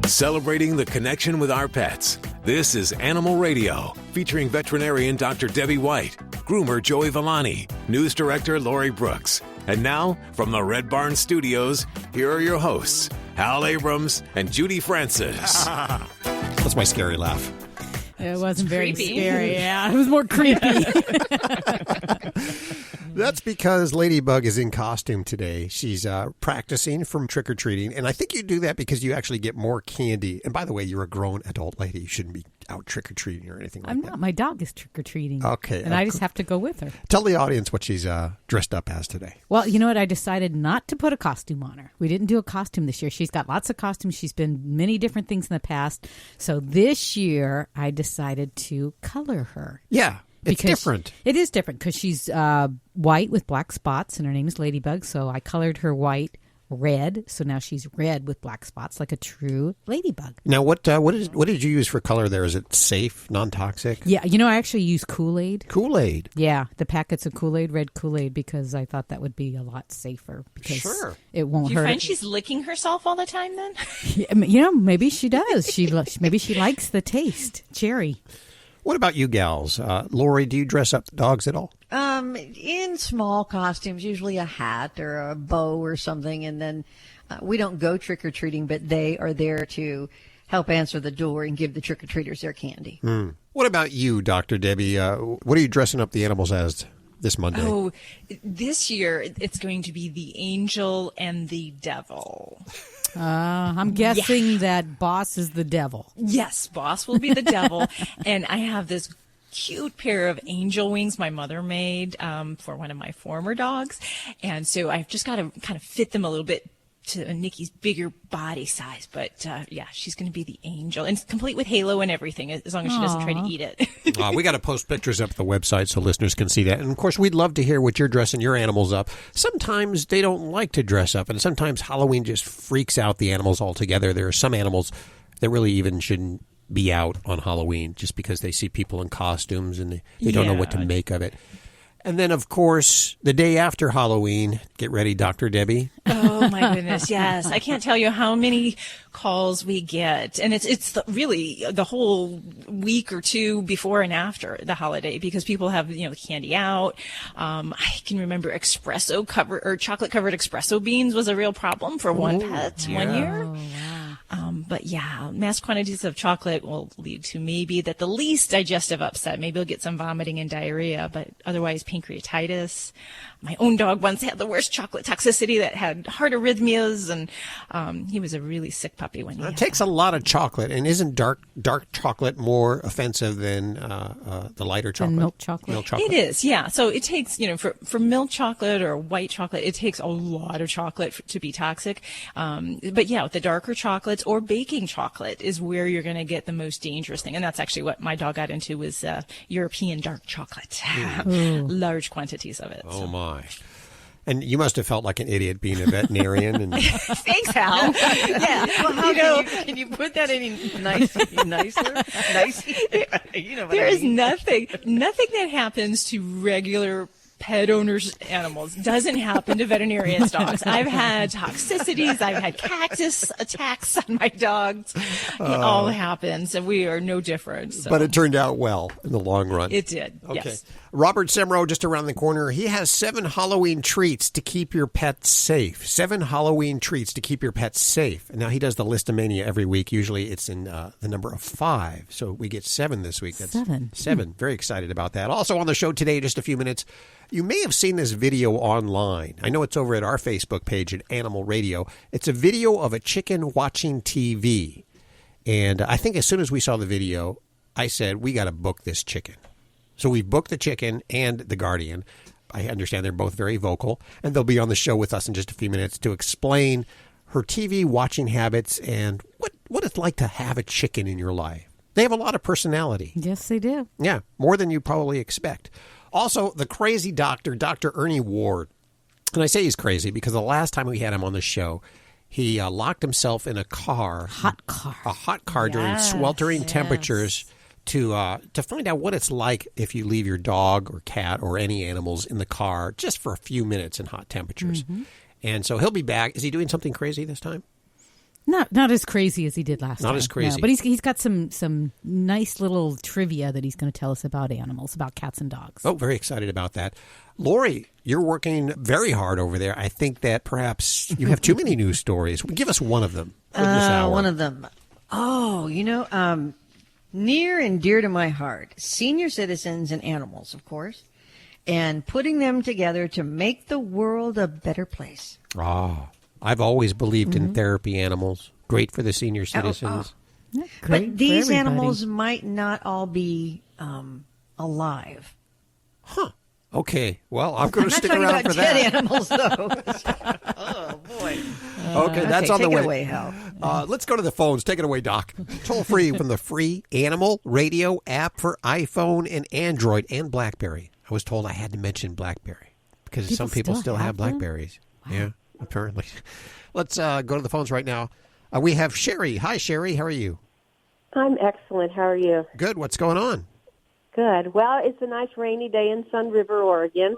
Celebrating the connection with our pets. This is Animal Radio, featuring veterinarian Dr. Debbie White, groomer Joey Villani, news director Lori Brooks. And now, from the Red Barn Studios, here are your hosts, Hal Abrams and Judy Francis. That's my scary laugh. It wasn't very creepy. scary. Yeah, it was more creepy. That's because Ladybug is in costume today. She's practicing from trick-or-treating, and I think you do that because you actually get more candy. And by the way, you're a grown adult lady. You shouldn't be out trick-or-treating or anything like I'm that. not. My dog is trick-or-treating. Okay. And I just have to go with her. Tell the audience what she's dressed up as today. Well, you know what? I decided not to put a costume on her. We didn't do a costume this year. She's got lots of costumes. She's been many different things in the past. So this year, I decided to color her. Yeah. It's different. It is different because she's white with black spots, and her name is Ladybug. So I colored her white red. So now she's red with black spots, like a true ladybug. Now, what did you use for color there? Is it safe, non-toxic? Yeah, you know, I actually use Kool-Aid. Kool-Aid. Yeah, the packets of Kool-Aid, red Kool-Aid, because I thought that would be a lot safer. Because it won't Do you hurt. find she's licking herself all the time then? You know, maybe she does. Maybe she likes the taste. Cherry. What about you gals? Lori, do you dress up the dogs at all? In small costumes, usually a hat or a bow or something, and then we don't go trick-or-treating, but they are there to help answer the door and give the trick-or-treaters their candy. What about you, Dr. Debbie? What are you dressing up the animals as this Monday? Oh, this year it's going to be the angel and the devil. I'm guessing that Boss is the devil. Yes, Boss will be the devil. And I have this cute pair of angel wings my mother made for one of my former dogs. And so I've just got to kind of fit them a little bit to Nikki's bigger body size. But yeah, she's going to be the angel. And it's complete with halo and everything, as long as she doesn't try to eat it. We got to post pictures up at the website so listeners can see that. And, of course, we'd love to hear what you're dressing your animals up. Sometimes they don't like to dress up, and sometimes Halloween just freaks out the animals altogether. There are some animals that really even shouldn't be out on Halloween just because they see people in costumes and they don't know what to make of it. And then, of course, the day after Halloween, get ready, Dr. Debbie. Oh, my goodness, yes. I can't tell you how many calls we get. And it's really the whole week or two before and after the holiday because people have, candy out. I can remember chocolate-covered espresso beans was a real problem for one pet one year. Oh, wow. But yeah, mass quantities of chocolate will lead to maybe the least digestive upset. Maybe he'll get some vomiting and diarrhea, but otherwise pancreatitis. My own dog once had the worst chocolate toxicity that had heart arrhythmias, and he was a really sick puppy when he had It takes a lot of chocolate, and isn't dark chocolate more offensive than the lighter chocolate? Than milk chocolate? It is, yeah. So it takes, for milk chocolate or white chocolate, it takes a lot of chocolate to be toxic. But yeah, with the darker chocolates or baking chocolate is where you're going to get the most dangerous thing. And that's actually what my dog got into was European dark chocolate. Large quantities of it. Oh, my. And you must have felt like an idiot being a veterinarian. And Thanks, Hal. Yeah. Well, can you put that any nicer? There is nothing that happens to regular pet owners' animals doesn't happen to veterinarians' dogs. I've had toxicities. I've had cactus attacks on my dogs. It all happens, and we are no different. So. But it turned out well in the long run. It did, Okay. yes. Robert Semro, just around the corner, he has 7 Halloween treats to keep your pets safe. 7 Halloween treats to keep your pets safe. And now he does the Listomania every week. Usually it's in the number of 5. So we get 7 this week. That's 7. 7. Very excited about that. Also on the show today, just a few minutes, you may have seen this video online. I know it's over at our Facebook page at Animal Radio. It's a video of a chicken watching TV. And I think as soon as we saw the video, I said, we got to book this chicken. So we booked the chicken and the guardian. I understand they're both very vocal, and they'll be on the show with us in just a few minutes to explain her TV watching habits and what it's like to have a chicken in your life. They have a lot of personality. Yes, they do. Yeah, more than you probably expect. Also, the crazy doctor, Dr. Ernie Ward. And I say he's crazy because the last time we had him on the show, he locked himself in a car. A hot car during sweltering temperatures to find out what it's like if you leave your dog or cat or any animals in the car just for a few minutes in hot temperatures. Mm-hmm. And so he'll be back. Is he doing something crazy this time? Not as crazy as he did last time. Not as crazy. No, but he's got some nice little trivia that he's going to tell us about animals, about cats and dogs. Oh, very excited about that. Lori, you're working very hard over there. I think that perhaps you have too many news stories. Give us one of them for this hour. One of them. Oh, near and dear to my heart, senior citizens and animals, of course, and putting them together to make the world a better place. Oh, I've always believed in therapy animals. Great for the senior citizens. Yeah, But these animals might not all be alive. Huh. Okay. Well, I'm going to stick I'm not around for talking about that. dead animals, though. Oh, boy. Okay, that's on the way. Take it away, Hal. Let's go to the phones. Take it away, Doc. Toll free from the free Animal Radio app for iPhone and Android and BlackBerry. I was told I had to mention BlackBerry because some people still have them? BlackBerries. Wow. Yeah, apparently. Let's go to the phones right now. We have Sherry. Hi, Sherry. How are you? I'm excellent. How are you? Good. What's going on? Good. Well, it's a nice rainy day in Sun River, Oregon.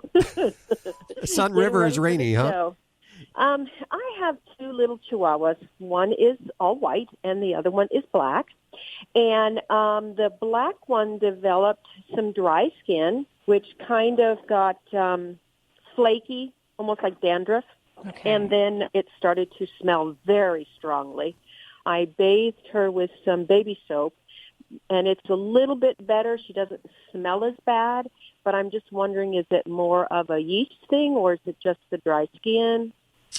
Sun River is rainy, huh? I have two little chihuahuas. One is all white, and the other one is black. And the black one developed some dry skin, which kind of got flaky, almost like dandruff. Okay. And then it started to smell very strongly. I bathed her with some baby soap, and it's a little bit better. She doesn't smell as bad, but I'm just wondering, is it more of a yeast thing, or is it just the dry skin?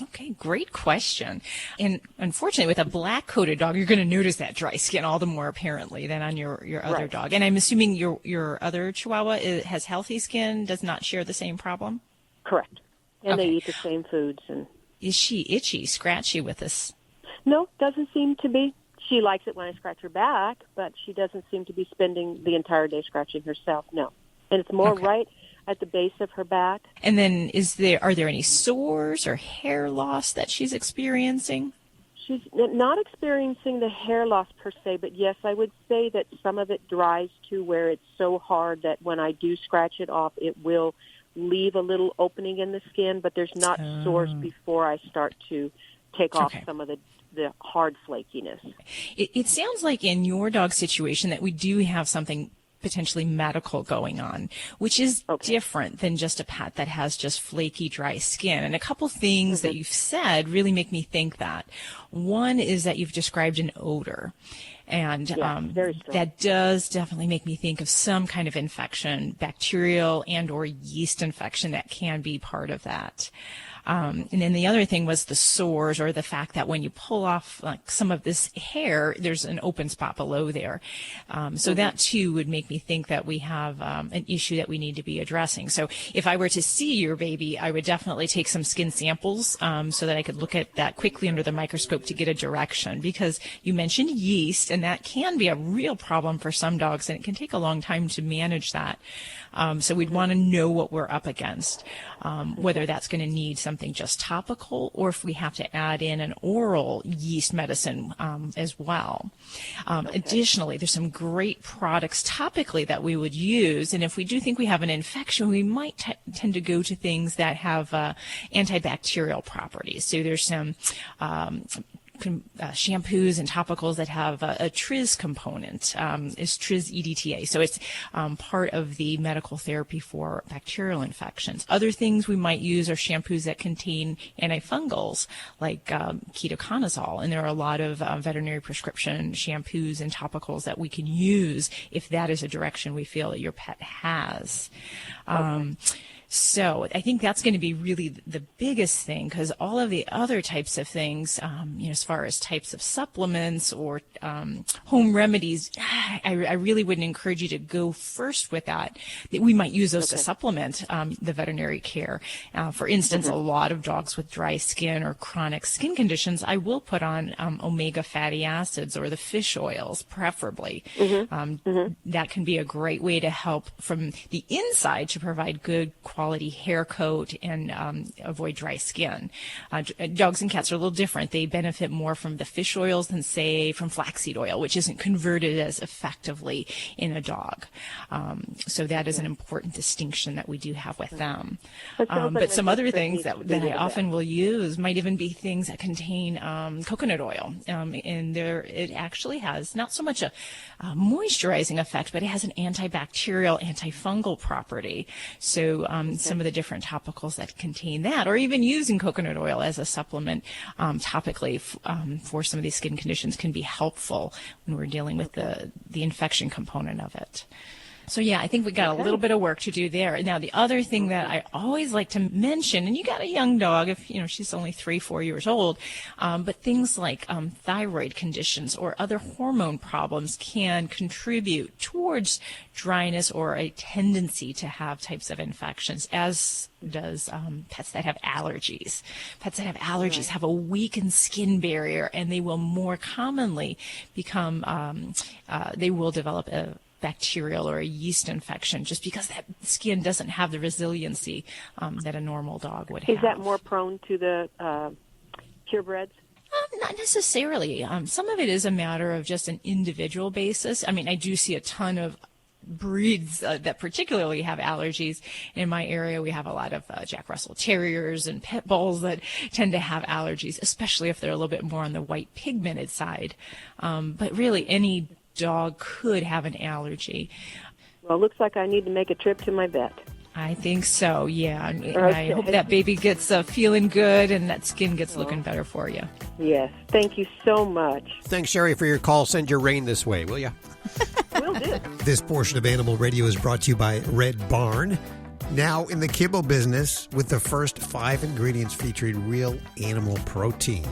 Okay, great question. And unfortunately, with a black-coated dog, you're going to notice that dry skin all the more apparently than on your other Right. dog. And I'm assuming your other Chihuahua has healthy skin, does not share the same problem? Correct. And Okay. they eat the same foods. And Is she itchy, scratchy with this? no, doesn't seem to be. She likes it when I scratch her back, but she doesn't seem to be spending the entire day scratching herself, no. And it's more Okay. right at the base of her back. And then are there any sores or hair loss that she's experiencing? She's not experiencing the hair loss per se, but yes, I would say that some of it dries to where it's so hard that when I do scratch it off, it will leave a little opening in the skin, but there's not sores before I start to take off Okay. some of the hard flakiness. It sounds like in your dog situation that we do have something potentially medical going on, which is different than just a pet that has just flaky, dry skin. And a couple things that you've said really make me think that. One is that you've described an odor. And very strong. that does definitely make me think of some kind of infection, bacterial and or yeast infection that can be part of that. And then the other thing was the sores, or the fact that when you pull off like some of this hair, there's an open spot below there. So that too would make me think that we have an issue that we need to be addressing. So if I were to see your baby, I would definitely take some skin samples so that I could look at that quickly under the microscope to get a direction, because you mentioned yeast, and that can be a real problem for some dogs, and it can take a long time to manage that. So we'd want to know what we're up against, whether that's going to need something just topical, or if we have to add in an oral yeast medicine as well. Additionally, there's some great products topically that we would use, and if we do think we have an infection, we might tend to go to things that have antibacterial properties. So there's some shampoos and topicals that have a tris component, is tris EDTA. So it's part of the medical therapy for bacterial infections. Other things we might use are shampoos that contain antifungals, like ketoconazole. And there are a lot of veterinary prescription shampoos and topicals that we can use if that is a direction we feel that your pet has. So I think that's going to be really the biggest thing, because all of the other types of things, as far as types of supplements or home remedies, I really wouldn't encourage you to go first with that. We might use those to supplement the veterinary care. For instance, a lot of dogs with dry skin or chronic skin conditions, I will put on omega fatty acids or the fish oils, preferably. That can be a great way to help from the inside to provide good quality quality hair coat and avoid dry skin. Dogs and cats are a little different. They benefit more from the fish oils than, say, from flaxseed oil, which isn't converted as effectively in a dog. So that is an important distinction that we do have with them. But some other things that I often will use might even be things that contain coconut oil. And it actually has not so much a moisturizing effect, but it has an antibacterial, antifungal property. So some of the different topicals that contain that, or even using coconut oil as a supplement topically for some of these skin conditions, can be helpful when we're dealing with the infection component of it. So, yeah, I think we got a little bit of work to do there. Now, the other thing that I always like to mention, and you got a young dog, if she's only 3-4 years old, but things like thyroid conditions or other hormone problems can contribute towards dryness or a tendency to have types of infections, as does pets that have allergies. Pets that have allergies have a weakened skin barrier, and they will more commonly become, they will develop a bacterial or a yeast infection, just because that skin doesn't have the resiliency that a normal dog would have. Is that more prone to the purebreds? Not necessarily. Some of it is a matter of just an individual basis. I mean, I do see a ton of breeds that particularly have allergies. In my area, we have a lot of Jack Russell Terriers and pit bulls that tend to have allergies, especially if they're a little bit more on the white pigmented side. But really, any dog could have an allergy. Well, it looks like I need to make a trip to my vet. I think so, yeah. And I hope that baby gets feeling good and that skin gets looking better for you. Yes. Thank you so much. Thanks, Sherry, for your call. Send your rain this way, will you? Will do. This portion of Animal Radio is brought to you by Red Barn. Now in the kibble business with the first 5 ingredients featuring real animal protein.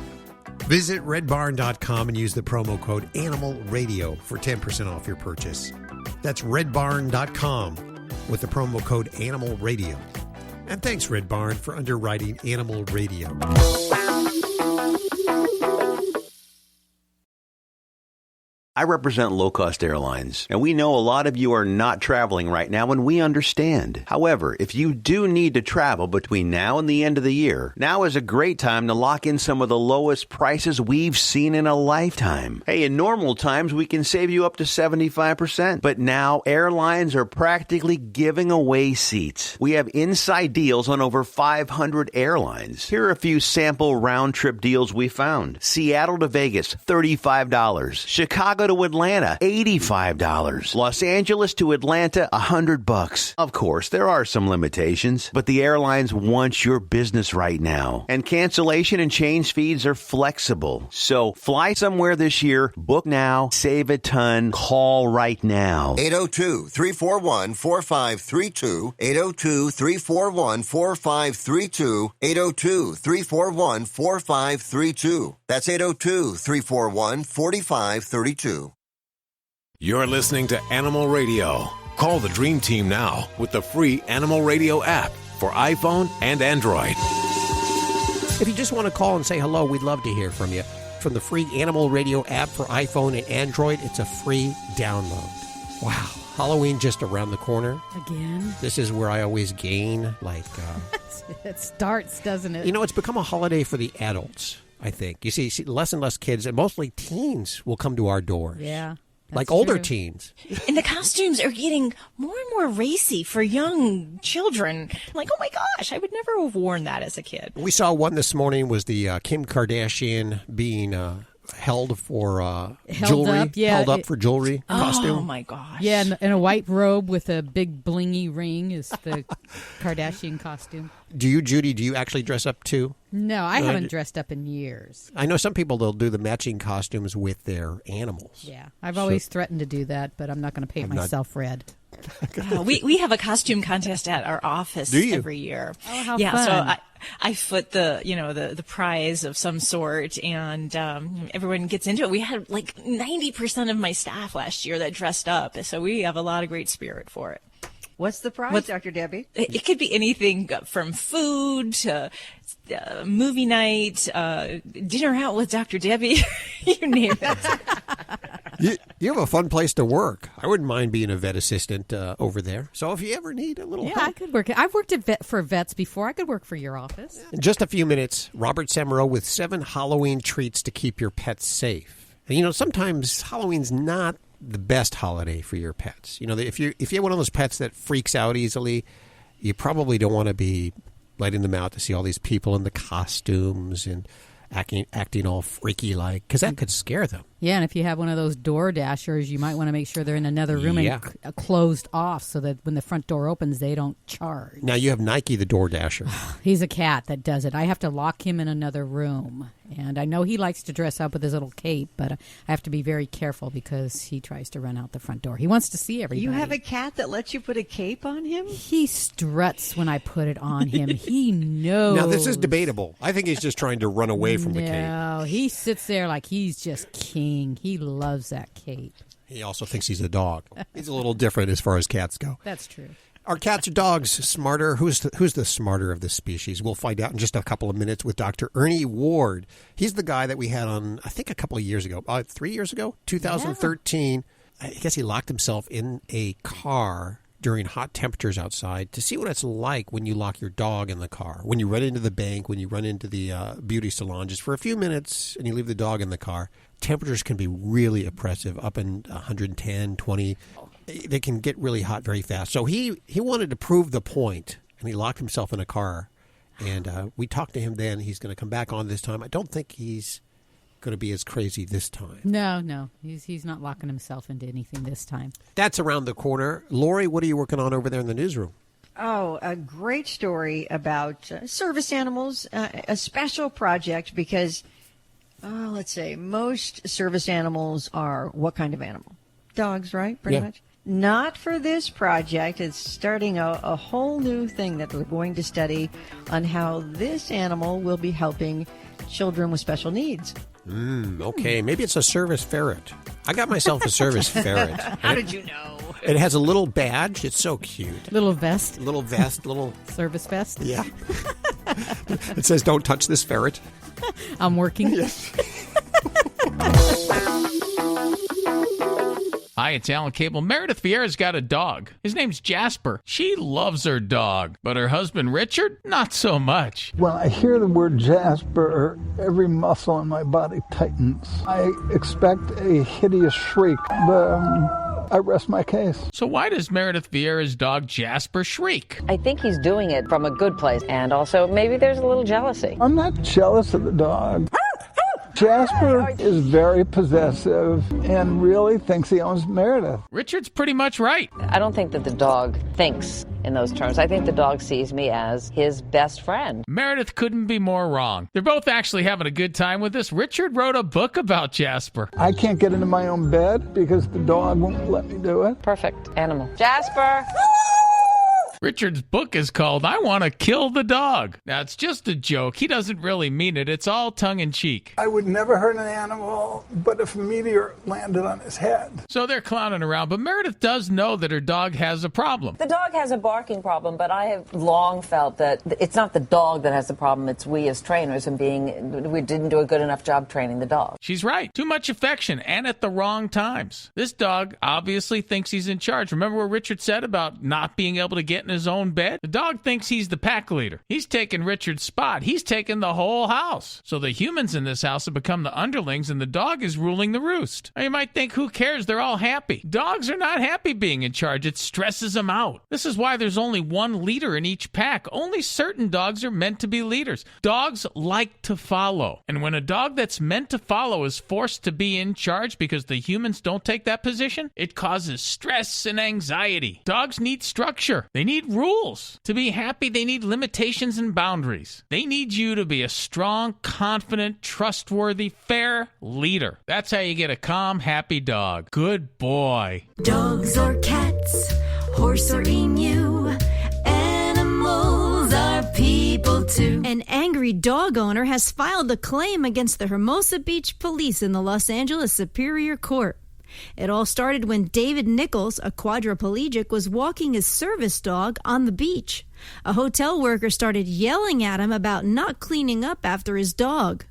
Visit redbarn.com and use the promo code ANIMALRADIO for 10% off your purchase. That's redbarn.com with the promo code ANIMALRADIO. And thanks, Red Barn, for underwriting Animal Radio. I represent low-cost airlines, and we know a lot of you are not traveling right now, and we understand. However, if you do need to travel between now and the end of the year, now is a great time to lock in some of the lowest prices we've seen in a lifetime. Hey, in normal times, we can save you up to 75%, but now airlines are practically giving away seats. We have inside deals on over 500 airlines. Here are a few sample round-trip deals we found. Seattle to Vegas, $35. Chicago to Atlanta, $85. Los Angeles to Atlanta, $100. Of course, there are some limitations, but the airlines want your business right now. And cancellation and change fees are flexible. So fly somewhere this year, book now, save a ton, call right now. 802-341-4532, 802-341-4532, 802-341-4532. That's 802-341-4532. You're listening to Animal Radio. Call the Dream Team now with the free Animal Radio app for iPhone and Android. If you just want to call and say hello, we'd love to hear from you. From the free Animal Radio app for iPhone and Android, it's a free download. Wow. Halloween just around the corner. Again? This is where I always gain, It starts, doesn't it? It's become a holiday for the adults, I think. You see less and less kids, and mostly teens, will come to our doors. Yeah. Like older true. teens. And the costumes are getting more and more racy for young children. Like, oh my gosh, I would never have worn that as a kid. We saw one this morning was the Kim Kardashian being held for jewelry. Held up for jewelry costume. Oh my gosh. Yeah, in a white robe with a big blingy ring is the Kardashian costume. Do you, Judy, actually dress up too? No, I haven't dressed up in years. I know some people, they'll do the matching costumes with their animals. Yeah, I've always threatened to do that, but I'm not going to paint myself red. We have a costume contest at our office every year. Oh, how fun. So I foot the prize of some sort, and everyone gets into it. We had like 90% of my staff last year that dressed up, so we have a lot of great spirit for it. What's the prize, Dr. Debbie? It could be anything from food to movie night, dinner out with Dr. Debbie, you name it. You have a fun place to work. I wouldn't mind being a vet assistant over there. So if you ever need a little help. I could work. I've worked for vets before. I could work for your office. In just a few minutes, Robert Semero with 7 Halloween treats to keep your pets safe. And, sometimes Halloween's not the best holiday for your pets. If you have one of those pets that freaks out easily, you probably don't want to be letting them out to see all these people in the costumes and acting all freaky-like, because that could scare them. Yeah, and if you have one of those door dashers, you might want to make sure they're in another room and closed off so that when the front door opens, they don't charge. Now, you have Nike, the door dasher. He's a cat that does it. I have to lock him in another room. And I know he likes to dress up with his little cape, but I have to be very careful because he tries to run out the front door. He wants to see everybody. You have a cat that lets you put a cape on him? He struts when I put it on him. He knows. Now, this is debatable. I think he's just trying to run away from the cape. No, he sits there like he's just king. He loves that cape. He also thinks he's a dog. He's a little different as far as cats go. That's true. Are cats or dogs smarter? Who's the smarter of the species? We'll find out in just a couple of minutes with Dr. Ernie Ward. He's the guy that we had on, I think, a couple of years ago. 3 years ago? 2013. Yeah. I guess he locked himself in a car during hot temperatures outside to see what it's like when you lock your dog in the car. When you run into the bank, when you run into the beauty salon, just for a few minutes and you leave the dog in the car, temperatures can be really oppressive, up in 110, 20. They can get really hot very fast. So he wanted to prove the point, and he locked himself in a car. And we talked to him then. He's going to come back on this time. I don't think he's going to be as crazy this time. No. He's not locking himself into anything this time. That's around the corner. Lori, what are you working on over there in the newsroom? Oh, a great story about service animals, a special project because, let's say, most service animals are what kind of animal? Dogs, right? Pretty much. Not for this project. It's starting a whole new thing that we're going to study on how this animal will be helping children with special needs. Okay, maybe it's a service ferret. I got myself a service ferret. How did you know? It has a little badge. It's so cute. Little vest. Little vest. Little service vest. Yeah. It says, "Don't touch this ferret." I'm working. Yes. Hi, it's Alan Cable. Meredith Vieira's got a dog. His name's Jasper. She loves her dog, but her husband Richard, not so much. When I hear the word Jasper, every muscle in my body tightens. I expect a hideous shriek, but I rest my case. So why does Meredith Vieira's dog Jasper shriek? I think he's doing it from a good place, and also maybe there's a little jealousy. I'm not jealous of the dog. Jasper is very possessive and really thinks he owns Meredith. Richard's pretty much right. I don't think that the dog thinks in those terms. I think the dog sees me as his best friend. Meredith couldn't be more wrong. They're both actually having a good time with this. Richard wrote a book about Jasper. I can't get into my own bed because the dog won't let me do it. Perfect animal. Jasper! Richard's book is called I Want to Kill the Dog. Now, it's just a joke. He doesn't really mean it. It's all tongue-in-cheek. I would never hurt an animal, but if a meteor landed on his head. So they're clowning around, but Meredith does know that her dog has a problem. The dog has a barking problem, but I have long felt that it's not the dog that has the problem. It's we as trainers and we didn't do a good enough job training the dog. She's right. Too much affection and at the wrong times. This dog obviously thinks he's in charge. Remember what Richard said about not being able to get in his own bed? The dog thinks he's the pack leader. He's taken Richard's spot. He's taken the whole house. So the humans in this house have become the underlings and the dog is ruling the roost. Now you might think, who cares? They're all happy. Dogs are not happy being in charge. It stresses them out. This is why there's only one leader in each pack. Only certain dogs are meant to be leaders. Dogs like to follow. And when a dog that's meant to follow is forced to be in charge because the humans don't take that position, it causes stress and anxiety. Dogs need structure. They need rules. To be happy, they need limitations and boundaries. They need you to be a strong, confident, trustworthy, fair leader. That's how you get a calm, happy dog. Good boy. Dogs or cats, horse or emu, animals are people too. An angry dog owner has filed a claim against the Hermosa Beach Police in the Los Angeles Superior Court. It all started when David Nichols, a quadriplegic, was walking his service dog on the beach. A hotel worker started yelling at him about not cleaning up after his dog.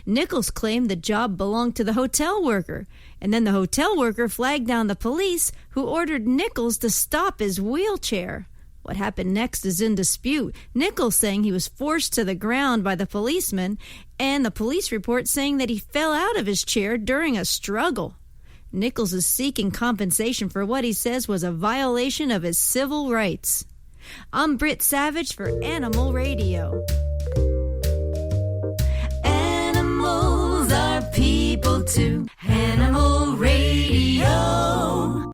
Nichols claimed the job belonged to the hotel worker, and then the hotel worker flagged down the police, who ordered Nichols to stop his wheelchair. What happened next is in dispute. Nichols saying he was forced to the ground by the policeman, and the police report saying that he fell out of his chair during a struggle. Nichols is seeking compensation for what he says was a violation of his civil rights. I'm Britt Savage for Animal Radio. Animals are people too. Animal Radio.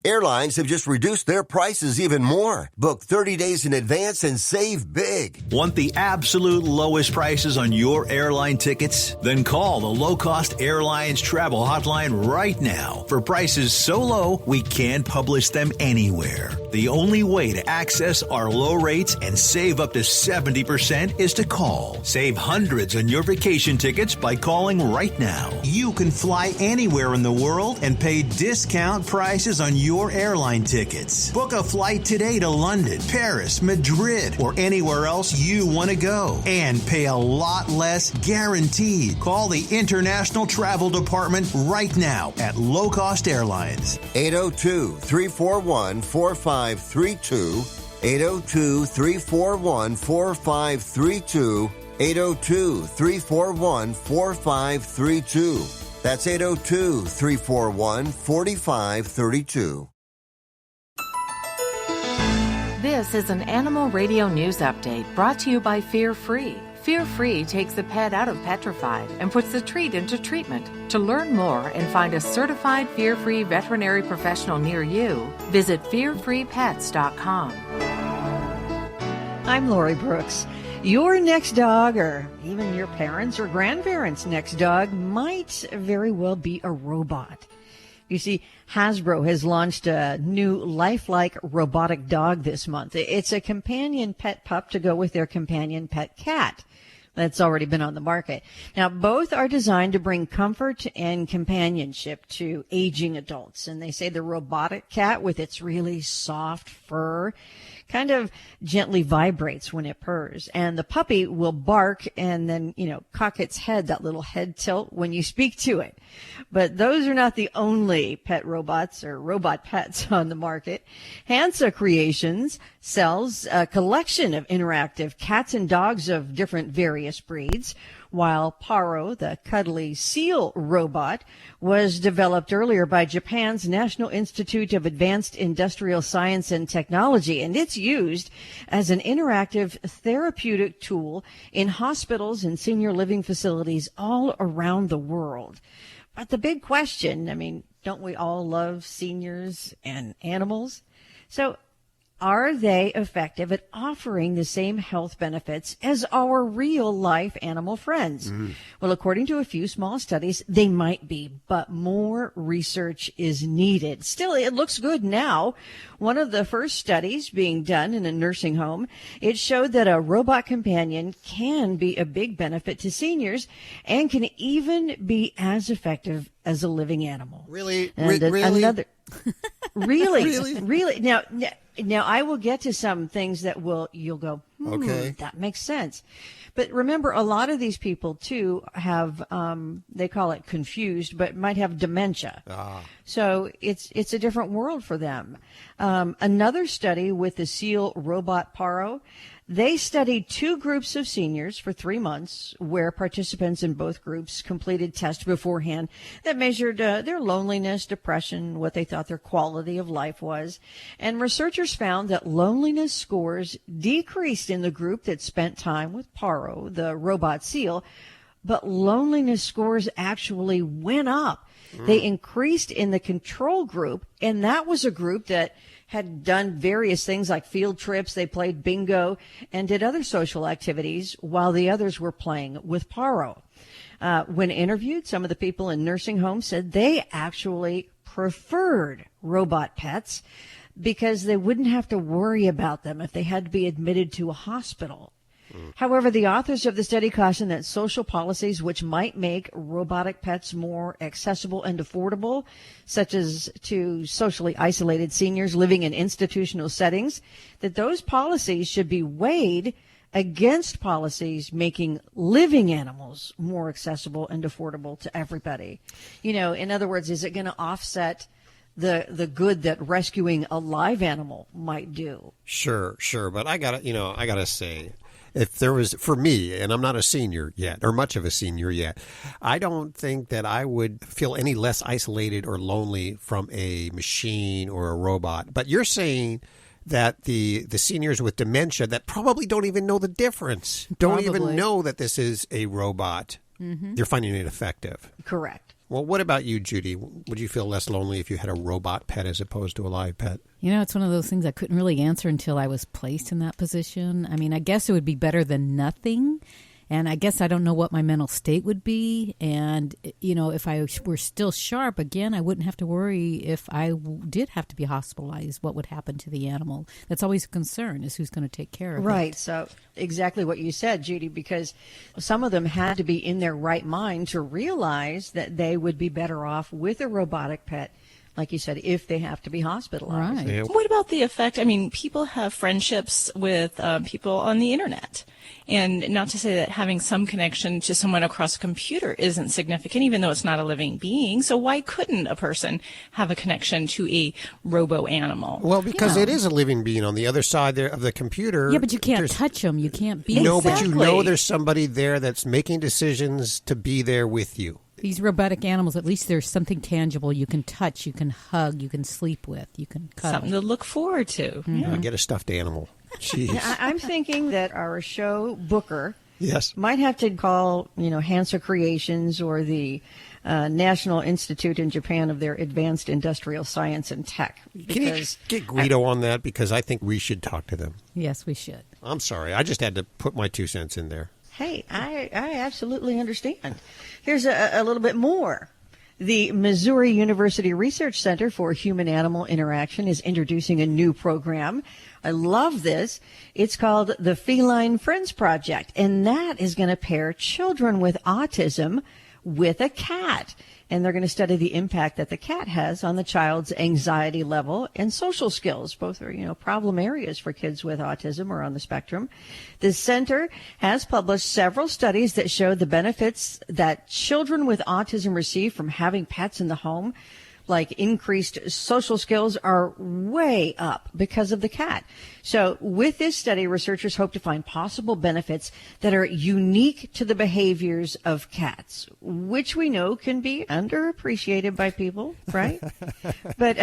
Airlines have just reduced their prices even more. Book 30 days in advance and save big. Want the absolute lowest prices on your airline tickets? Then call the Low Cost Airlines Travel Hotline right now for prices so low we can't publish them anywhere. The only way to access our low rates and save up to 70% is to call. Save hundreds on your vacation tickets by calling right now. You can fly anywhere in the world and pay discount prices on your airline tickets. Book a flight today to London, Paris, Madrid, or anywhere else you want to go and pay a lot less guaranteed. Call the International Travel Department right now at Low Cost Airlines. 802-341-4532. 802-341-4532. 802-341-4532. That's 802-341-4532. This is an Animal Radio News Update brought to you by Fear Free. Fear Free takes the pet out of petrified and puts the treat into treatment. To learn more and find a certified Fear Free veterinary professional near you, visit fearfreepets.com. I'm Lori Brooks. Your next dog, or even your parents' or grandparents' next dog, might very well be a robot. You see, Hasbro has launched a new lifelike robotic dog this month. It's a companion pet pup to go with their companion pet cat that's already been on the market. Now, both are designed to bring comfort and companionship to aging adults. And they say the robotic cat, with its really soft fur, kind of gently vibrates when it purrs. And the puppy will bark and then, cock its head, that little head tilt when you speak to it. But those are not the only pet robots or robot pets on the market. Hansa Creations sells a collection of interactive cats and dogs of different various breeds, while Paro, the cuddly seal robot, was developed earlier by Japan's National Institute of Advanced Industrial Science and Technology, and it's used as an interactive therapeutic tool in hospitals and senior living facilities all around the world. But the big question, don't we all love seniors and animals? So are they effective at offering the same health benefits as our real-life animal friends? Well, according to a few small studies, they might be, but more research is needed. Still, it looks good now. One of the first studies being done in a nursing home, it showed that a robot companion can be a big benefit to seniors and can even be as effective as a living animal. Really? Really? Really? Really? Now, I will get to some things that you'll go, okay, that makes sense. But remember, a lot of these people, too, have, they call it confused, but might have dementia. So it's a different world for them. Another study with the seal robot Paro, they studied 2 groups of seniors for 3 months, where participants in both groups completed tests beforehand that measured their loneliness, depression, what they thought their quality of life was. And researchers found that loneliness scores decreased in the group that spent time with Paro, the robot seal, but loneliness scores actually went up. They increased in the control group, and that was a group that had done various things like field trips. They played bingo and did other social activities while the others were playing with Paro. When interviewed, some of the people in nursing homes said they actually preferred robot pets because they wouldn't have to worry about them if they had to be admitted to a hospital. However, the authors of the study caution that social policies which might make robotic pets more accessible and affordable, such as to socially isolated seniors living in institutional settings, that those policies should be weighed against policies making living animals more accessible and affordable to everybody. In other words, is it going to offset the good that rescuing a live animal might do? Sure. But I gotta say, if there was, for me, and I'm not a senior yet, or much of a senior yet, I don't think that I would feel any less isolated or lonely from a machine or a robot. But you're saying that the seniors with dementia that probably don't even know the difference, don't even know that this is a robot, you're finding it effective. Correct. Well, what about you, Judy? Would you feel less lonely if you had a robot pet as opposed to a live pet? It's one of those things I couldn't really answer until I was placed in that position. I mean, I guess it would be better than nothing. And I guess I don't know what my mental state would be. And, if I were still sharp, again, I wouldn't have to worry if I did have to be hospitalized, what would happen to the animal. That's always a concern, is who's going to take care of it. Right. So exactly what you said, Judy, because some of them had to be in their right mind to realize that they would be better off with a robotic pet, like you said, if they have to be hospitalized. Right. Yeah. What about the effect? I mean, people have friendships with people on the internet. And not to say that having some connection to someone across a computer isn't significant, even though it's not a living being. So why couldn't a person have a connection to a robo-animal? Well, because it is a living being on the other side there of the computer. Yeah, but you can't touch them. You can't be. No, but you know there's somebody there that's making decisions to be there with you. These robotic animals, at least there's something tangible you can touch, you can hug, you can sleep with, you can cuddle. Something to look forward to. Get a stuffed animal. Jeez. I'm thinking that our show booker Yes. might have to call, Hansa Creations or the National Institute in Japan of their Advanced Industrial Science and Tech. Can you get Guido on that? Because I think we should talk to them. Yes, we should. I'm sorry. I just had to put my 2 cents in there. Hey, I absolutely understand. Here's a little bit more. The Missouri University Research Center for Human-Animal Interaction is introducing a new program. I love this. It's called the Feline Friends Project, and that is going to pair children with autism with a cat. And they're going to study the impact that the cat has on the child's anxiety level and social skills. Both are, problem areas for kids with autism or on the spectrum. The center has published several studies that show the benefits that children with autism receive from having pets in the home, like increased social skills, are way up because of the cat. So with this study, researchers hope to find possible benefits that are unique to the behaviors of cats, which we know can be underappreciated by people, right? But,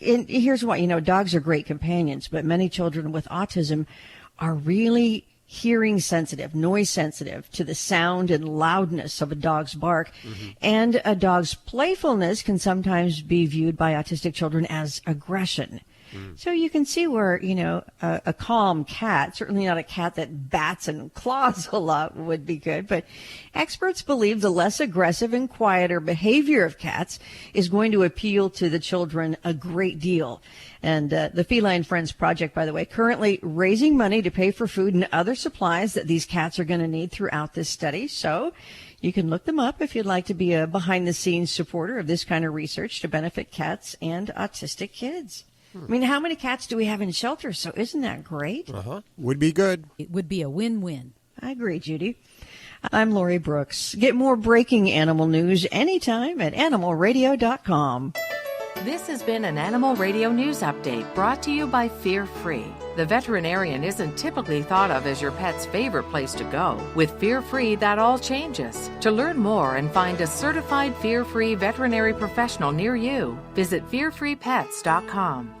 here's why, dogs are great companions, but many children with autism are really hearing sensitive, noise sensitive to the sound and loudness of a dog's bark. And a dog's playfulness can sometimes be viewed by autistic children as aggression. So you can see where, a calm cat, certainly not a cat that bats and claws a lot, would be good. But experts believe the less aggressive and quieter behavior of cats is going to appeal to the children a great deal. And the Feline Friends Project, by the way, currently raising money to pay for food and other supplies that these cats are going to need throughout this study. So you can look them up if you'd like to be a behind-the-scenes supporter of this kind of research to benefit cats and autistic kids. I mean, how many cats do we have in shelters? So isn't that great? Would be good. It would be a win-win. I agree, Judy. I'm Lori Brooks. Get more breaking animal news anytime at animalradio.com. This has been an Animal Radio News Update brought to you by Fear Free. The veterinarian isn't typically thought of as your pet's favorite place to go. With Fear Free, that all changes. To learn more and find a certified Fear Free veterinary professional near you, visit fearfreepets.com.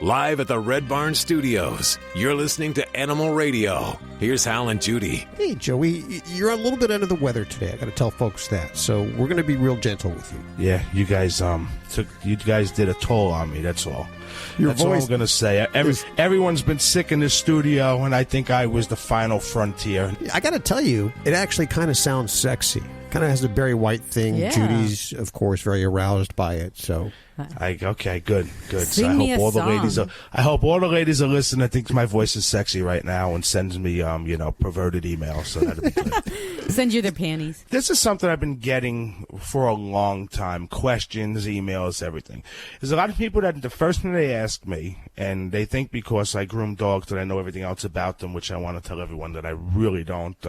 Live at the Red Barn Studios, you're listening to Animal Radio. Here's Hal and Judy. Hey, Joey, you're a little bit under the weather today. I got to tell folks that. So we're going to be real gentle with you. Yeah, you guys did a toll on me. That's all. That's all I'm going to say. Everyone's been sick in the studio, and I think I was the final frontier. I got to tell you, it actually kind of sounds sexy. Kind of has a Barry White thing. Yeah. Judy's, of course, very aroused by it. So Okay, good. Sing So I me hope a all song. I hope all the ladies are listening. I think my voice is sexy right now and sends me, perverted emails. So that'd be good. Send you their panties. This is something I've been getting for a long time. Questions, emails, everything. There's a lot of people that the first thing they ask me, and they think because I groom dogs that I know everything else about them, which I want to tell everyone that I really don't.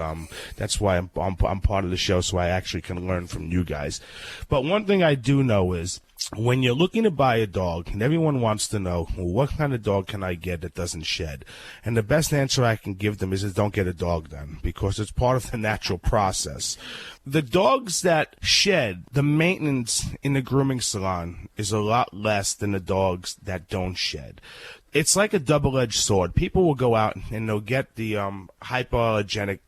That's why I'm part of the show, so I actually can learn from you guys. But one thing I do know is, when you're looking to buy a dog, and everyone wants to know, well, what kind of dog can I get that doesn't shed? And the best answer I can give them is don't get a dog then, because it's part of the natural process. The dogs that shed, the maintenance in the grooming salon is a lot less than the dogs that don't shed. It's like a double-edged sword. People will go out and they'll get the hypoallergenic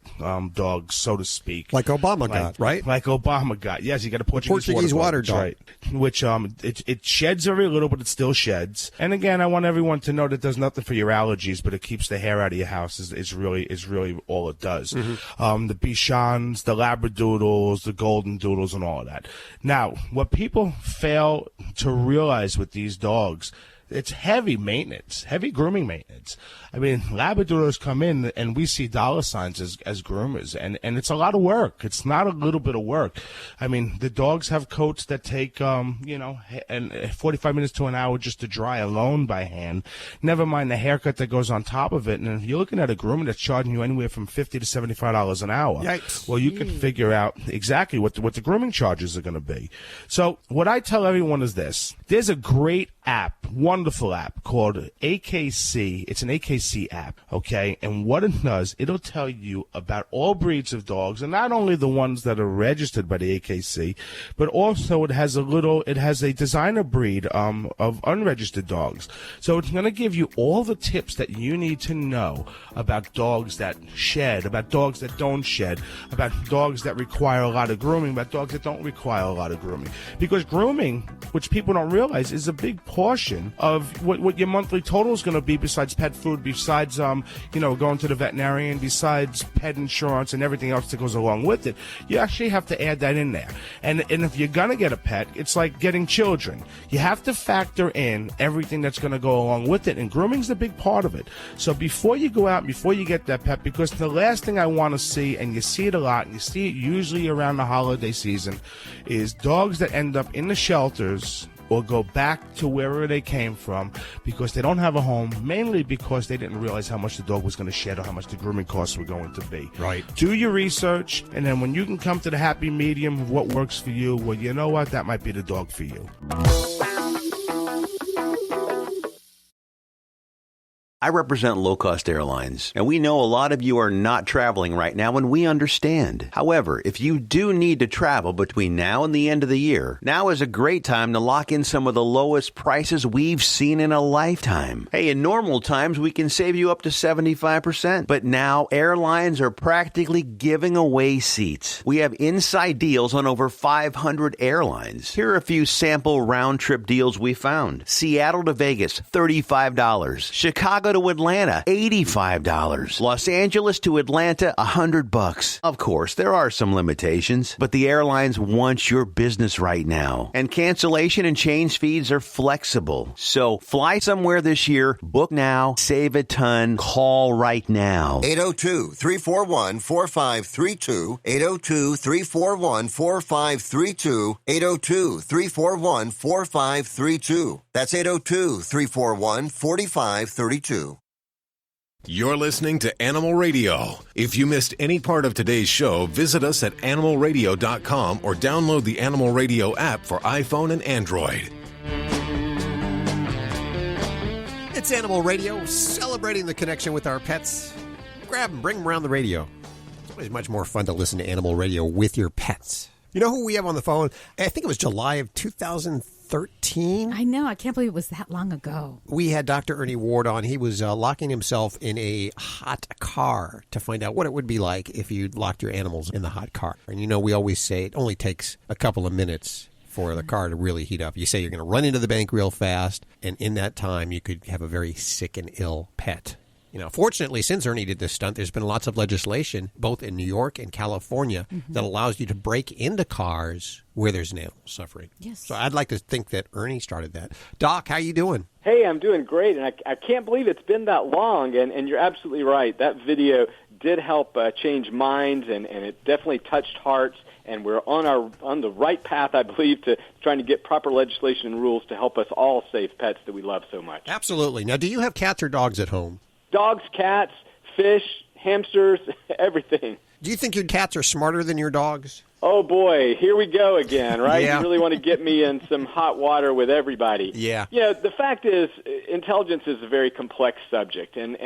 dogs, so to speak. Like Obama got, right? Like Obama got. Yes, you got a Portuguese water dog. Right. Which it sheds very little, but it still sheds. And again, I want everyone to know that does nothing for your allergies, but it keeps the hair out of your house. Is really all it does. Mm-hmm. The Bichons, the Labradoodles, the Golden Doodles, and all of that. Now, what people fail to realize with these dogs, it's heavy maintenance, heavy grooming maintenance. I mean, Labradoodles come in and we see dollar signs as groomers, and it's a lot of work. It's not a little bit of work. I mean, the dogs have coats that take, and 45 minutes to an hour just to dry alone by hand. Never mind the haircut that goes on top of it. And if you're looking at a groomer that's charging you anywhere from $50 to $75 an hour, yikes. Well, you can figure out exactly what the grooming charges are going to be. So what I tell everyone is this. There's a great app, wonderful app called AKC. It's an AKC app, okay? And what it does, it'll tell you about all breeds of dogs, and not only the ones that are registered by the AKC, but also it has a designer breed of unregistered dogs. So it's going to give you all the tips that you need to know about dogs that shed, about dogs that don't shed, about dogs that require a lot of grooming, about dogs that don't require a lot of grooming. Because grooming, which people don't realize, is a big portion of what your monthly total is going to be, besides pet food, besides going to the veterinarian, besides pet insurance and everything else that goes along with it. You actually have to add that in there. And if you're going to get a pet, it's like getting children. You have to factor in everything that's going to go along with it, and grooming's a big part of it. So before you go out, before you get that pet, because the last thing I want to see, and you see it a lot, and you see it usually around the holiday season, is dogs that end up in the shelters or go back to wherever they came from because they don't have a home, mainly because they didn't realize how much the dog was going to shed or how much the grooming costs were going to be. Right. Do your research, and then when you can come to the happy medium of what works for you, well, you know what? That might be the dog for you. I represent low-cost airlines, and we know a lot of you are not traveling right now, and we understand. However, if you do need to travel between now and the end of the year, now is a great time to lock in some of the lowest prices we've seen in a lifetime. Hey, in normal times, we can save you up to 75%, but now airlines are practically giving away seats. We have inside deals on over 500 airlines. Here are a few sample round-trip deals we found. Seattle to Vegas, $35. Chicago to Atlanta, $85. Los Angeles to Atlanta, $100. Of course, there are some limitations, but the airlines want your business right now. And cancellation and change fees are flexible. So fly somewhere this year, book now, save a ton, call right now. 802-341-4532, 802-341-4532, 802-341-4532. That's 802-341-4532. You're listening to Animal Radio. If you missed any part of today's show, visit us at animalradio.com or download the Animal Radio app for iPhone and Android. It's Animal Radio, celebrating the connection with our pets. Grab them, bring them around the radio. It's always much more fun to listen to Animal Radio with your pets. You know who we have on the phone? I think it was July of 2013. I know. I can't believe it was that long ago. We had Dr. Ernie Ward on. He was locking himself in a hot car to find out what it would be like if you locked your animals in the hot car. And you know, we always say it only takes a couple of minutes for the car to really heat up. You say you're going to run into the bank real fast, and in that time, you could have a very sick and ill pet. Fortunately, since Ernie did this stunt, there's been lots of legislation, both in New York and California, that allows you to break into cars where there's an animal suffering. Yes. So I'd like to think that Ernie started that. Doc, how you doing? Hey, I'm doing great, and I can't believe it's been that long, and you're absolutely right. That video did help change minds, and it definitely touched hearts, and we're on the right path, I believe, to trying to get proper legislation and rules to help us all save pets that we love so much. Absolutely. Now, do you have cats or dogs at home? Dogs, cats, fish, hamsters, everything. Do you think your cats are smarter than your dogs? Oh, boy, here we go again, right? Yeah. You really want to get me in some hot water with everybody. Yeah. The fact is, intelligence is a very complex subject, and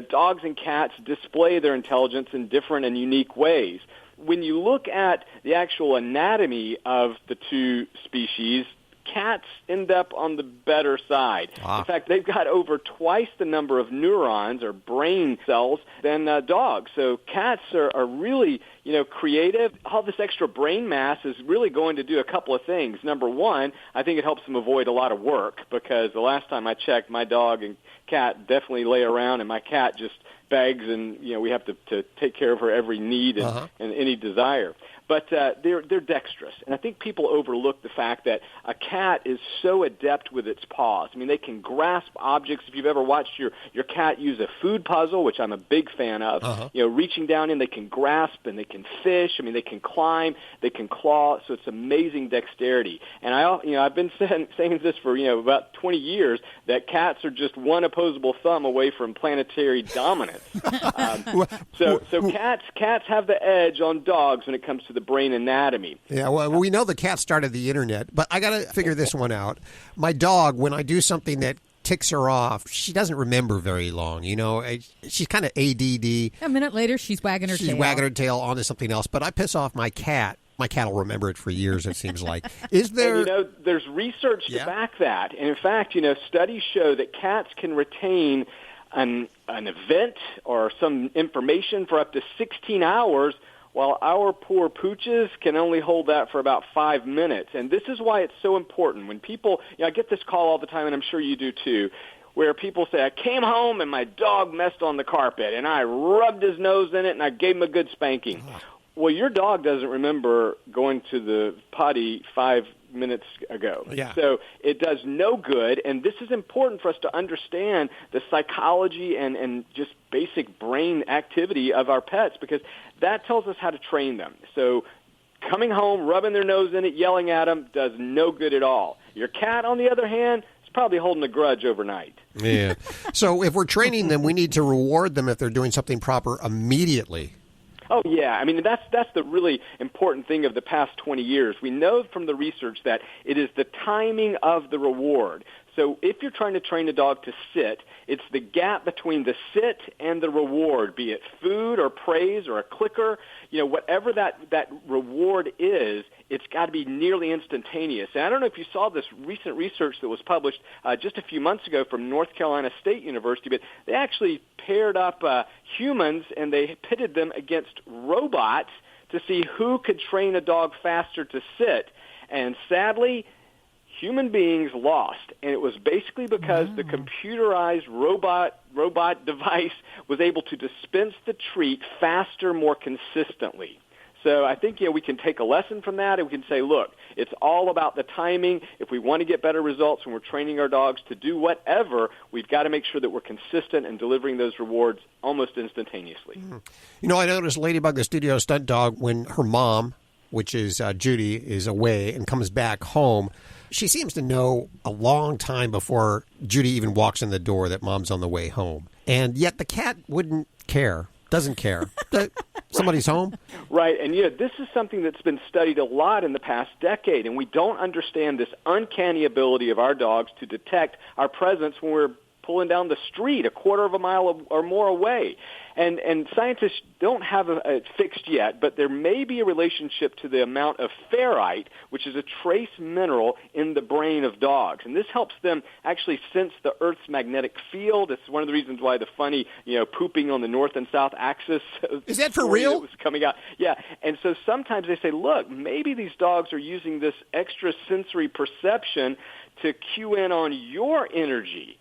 dogs and cats display their intelligence in different and unique ways. When you look at the actual anatomy of the two species, cats end up on the better side. In fact, they've got over twice the number of neurons or brain cells than dogs. So cats are really, creative. All this extra brain mass is really going to do a couple of things. Number one, I think it helps them avoid a lot of work, because the last time I checked, my dog and cat definitely lay around, and my cat just begs, and we have to take care of her every need and any desire. But they're dexterous, and I think people overlook the fact that a cat is so adept with its paws. I mean, they can grasp objects. If you've ever watched your cat use a food puzzle, which I'm a big fan of, reaching down in, they can grasp and they can fish. I mean, they can climb, they can claw. So it's amazing dexterity. And I've been saying this for about 20 years, that cats are just one opposable thumb away from planetary dominance. So cats have the edge on dogs when it comes to the brain anatomy. Yeah, well, we know the cat started the internet, but I got to figure this one out. My dog, when I do something that ticks her off, she doesn't remember very long. She's kind of ADD. A minute later, she's wagging her tail. She's wagging her tail onto something else. But I piss off my cat. My cat will remember it for years, it seems like. Is there... And, there's research to back that. And in fact, studies show that cats can retain an event or some information for up to 16 hours, while our poor pooches can only hold that for about 5 minutes. And this is why it's so important. When people, I get this call all the time, and I'm sure you do too, where people say, I came home and my dog messed on the carpet, and I rubbed his nose in it, and I gave him a good spanking. Well, your dog doesn't remember going to the potty 5 minutes ago. Yeah. So it does no good, and this is important for us to understand the psychology and just basic brain activity of our pets, because that tells us how to train them. So coming home, rubbing their nose in it, yelling at them does no good at all. Your cat, on the other hand, is probably holding a grudge overnight. Yeah. So if we're training them, we need to reward them if they're doing something proper immediately. Oh, yeah. I mean, that's the really important thing of the past 20 years. We know from the research that it is the timing of the reward. So if you're trying to train a dog to sit, it's the gap between the sit and the reward, be it food or praise or a clicker, whatever that reward is, it's got to be nearly instantaneous. And I don't know if you saw this recent research that was published just a few months ago from North Carolina State University, but they actually paired up humans and they pitted them against robots to see who could train a dog faster to sit. And sadly, human beings lost, and it was basically because the computerized robot device was able to dispense the treat faster, more consistently. So I think we can take a lesson from that, and we can say, look, it's all about the timing. If we want to get better results when we're training our dogs to do whatever, we've got to make sure that we're consistent in delivering those rewards almost instantaneously. I noticed Ladybug, the studio stunt dog, when her mom, which is Judy, is away and comes back home, she seems to know a long time before Judy even walks in the door that mom's on the way home. And yet the cat wouldn't care, doesn't care. Somebody's home. Right, and this is something that's been studied a lot in the past decade, and we don't understand this uncanny ability of our dogs to detect our presence when we're pulling down the street a quarter of a mile or more away. And scientists don't have it fixed yet, but there may be a relationship to the amount of ferrite, which is a trace mineral in the brain of dogs. And this helps them actually sense the Earth's magnetic field. It's one of the reasons why the funny, pooping on the north and south axis. Is that for real? Was coming out. Yeah. And so sometimes they say, look, maybe these dogs are using this extra sensory perception to cue in on your energy.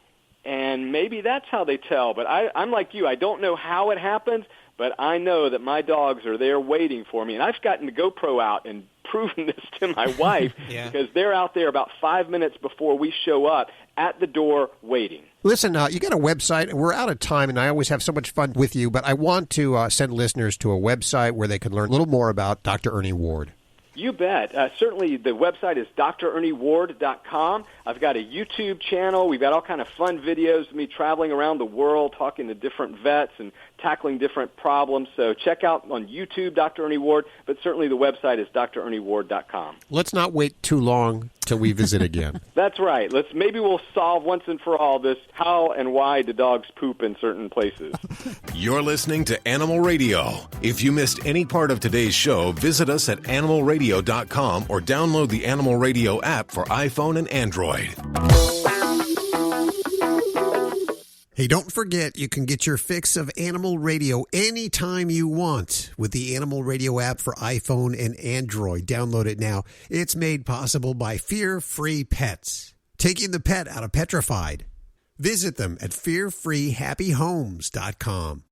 And maybe that's how they tell. But I'm like you. I don't know how it happens, but I know that my dogs are there waiting for me. And I've gotten the GoPro out and proven this to my wife because they're out there about 5 minutes before we show up at the door waiting. Listen, you got a website, and we're out of time, and I always have so much fun with you, but I want to send listeners to a website where they can learn a little more about Dr. Ernie Ward. You bet. Certainly, the website is drernieward.com. I've got a YouTube channel. We've got all kind of fun videos of me traveling around the world, talking to different vets and tackling different problems. So check out on YouTube, Dr. Ernie Ward, but certainly the website is drernieward.com. Let's not wait too long till we visit again. That's right. Maybe we'll solve once and for all this how and why do dogs poop in certain places. You're listening to Animal Radio. If you missed any part of today's show, visit us at animalradio.com or download the Animal Radio app for iPhone and Android. Hey, don't forget you can get your fix of Animal Radio anytime you want with the Animal Radio app for iPhone and Android. Download it now. It's made possible by Fear-Free Pets, taking the pet out of petrified. Visit them at fearfreehappyhomes.com.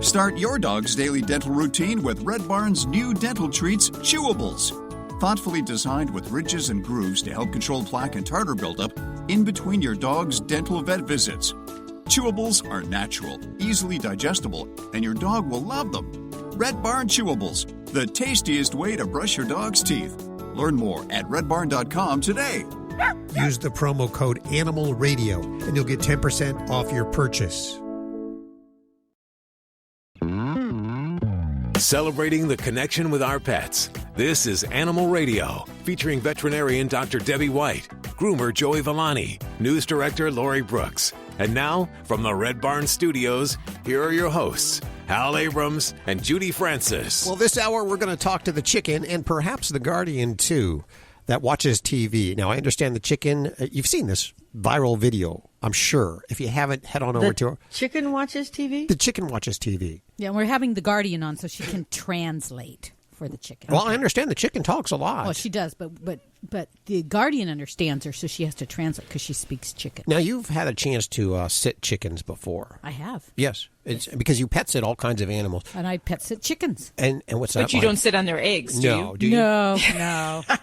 Start your dog's daily dental routine with Red Barn's new dental treats, Chewables. Thoughtfully designed with ridges and grooves to help control plaque and tartar buildup in between your dog's dental vet visits. Chewables are natural, easily digestible, and your dog will love them. Red Barn Chewables, the tastiest way to brush your dog's teeth. Learn more at redbarn.com today. Use the promo code ANIMALRADIO and you'll get 10% off your purchase. Celebrating the connection with our pets. This is Animal Radio, featuring veterinarian Dr. Debbie White, groomer Joey Villani, news director Lori Brooks. And now, from the Red Barn Studios, here are your hosts, Hal Abrams and Judy Francis. Well, this hour we're going to talk to the chicken and perhaps the guardian, too, that watches TV. Now, I understand the chicken, you've seen this viral video, I'm sure. If you haven't, head on over to... Chicken watches TV? The chicken watches TV. Yeah, we're having the guardian on so she can translate for the chicken. Well, I understand the chicken talks a lot. Well, she does, but the guardian understands her, so she has to translate because she speaks chicken. Now, you've had a chance to sit chickens before. I have. Yes, it's because you pet sit all kinds of animals. And I pet sit chickens. And what's that But you like? don't sit on their eggs, do No, you? do you? No,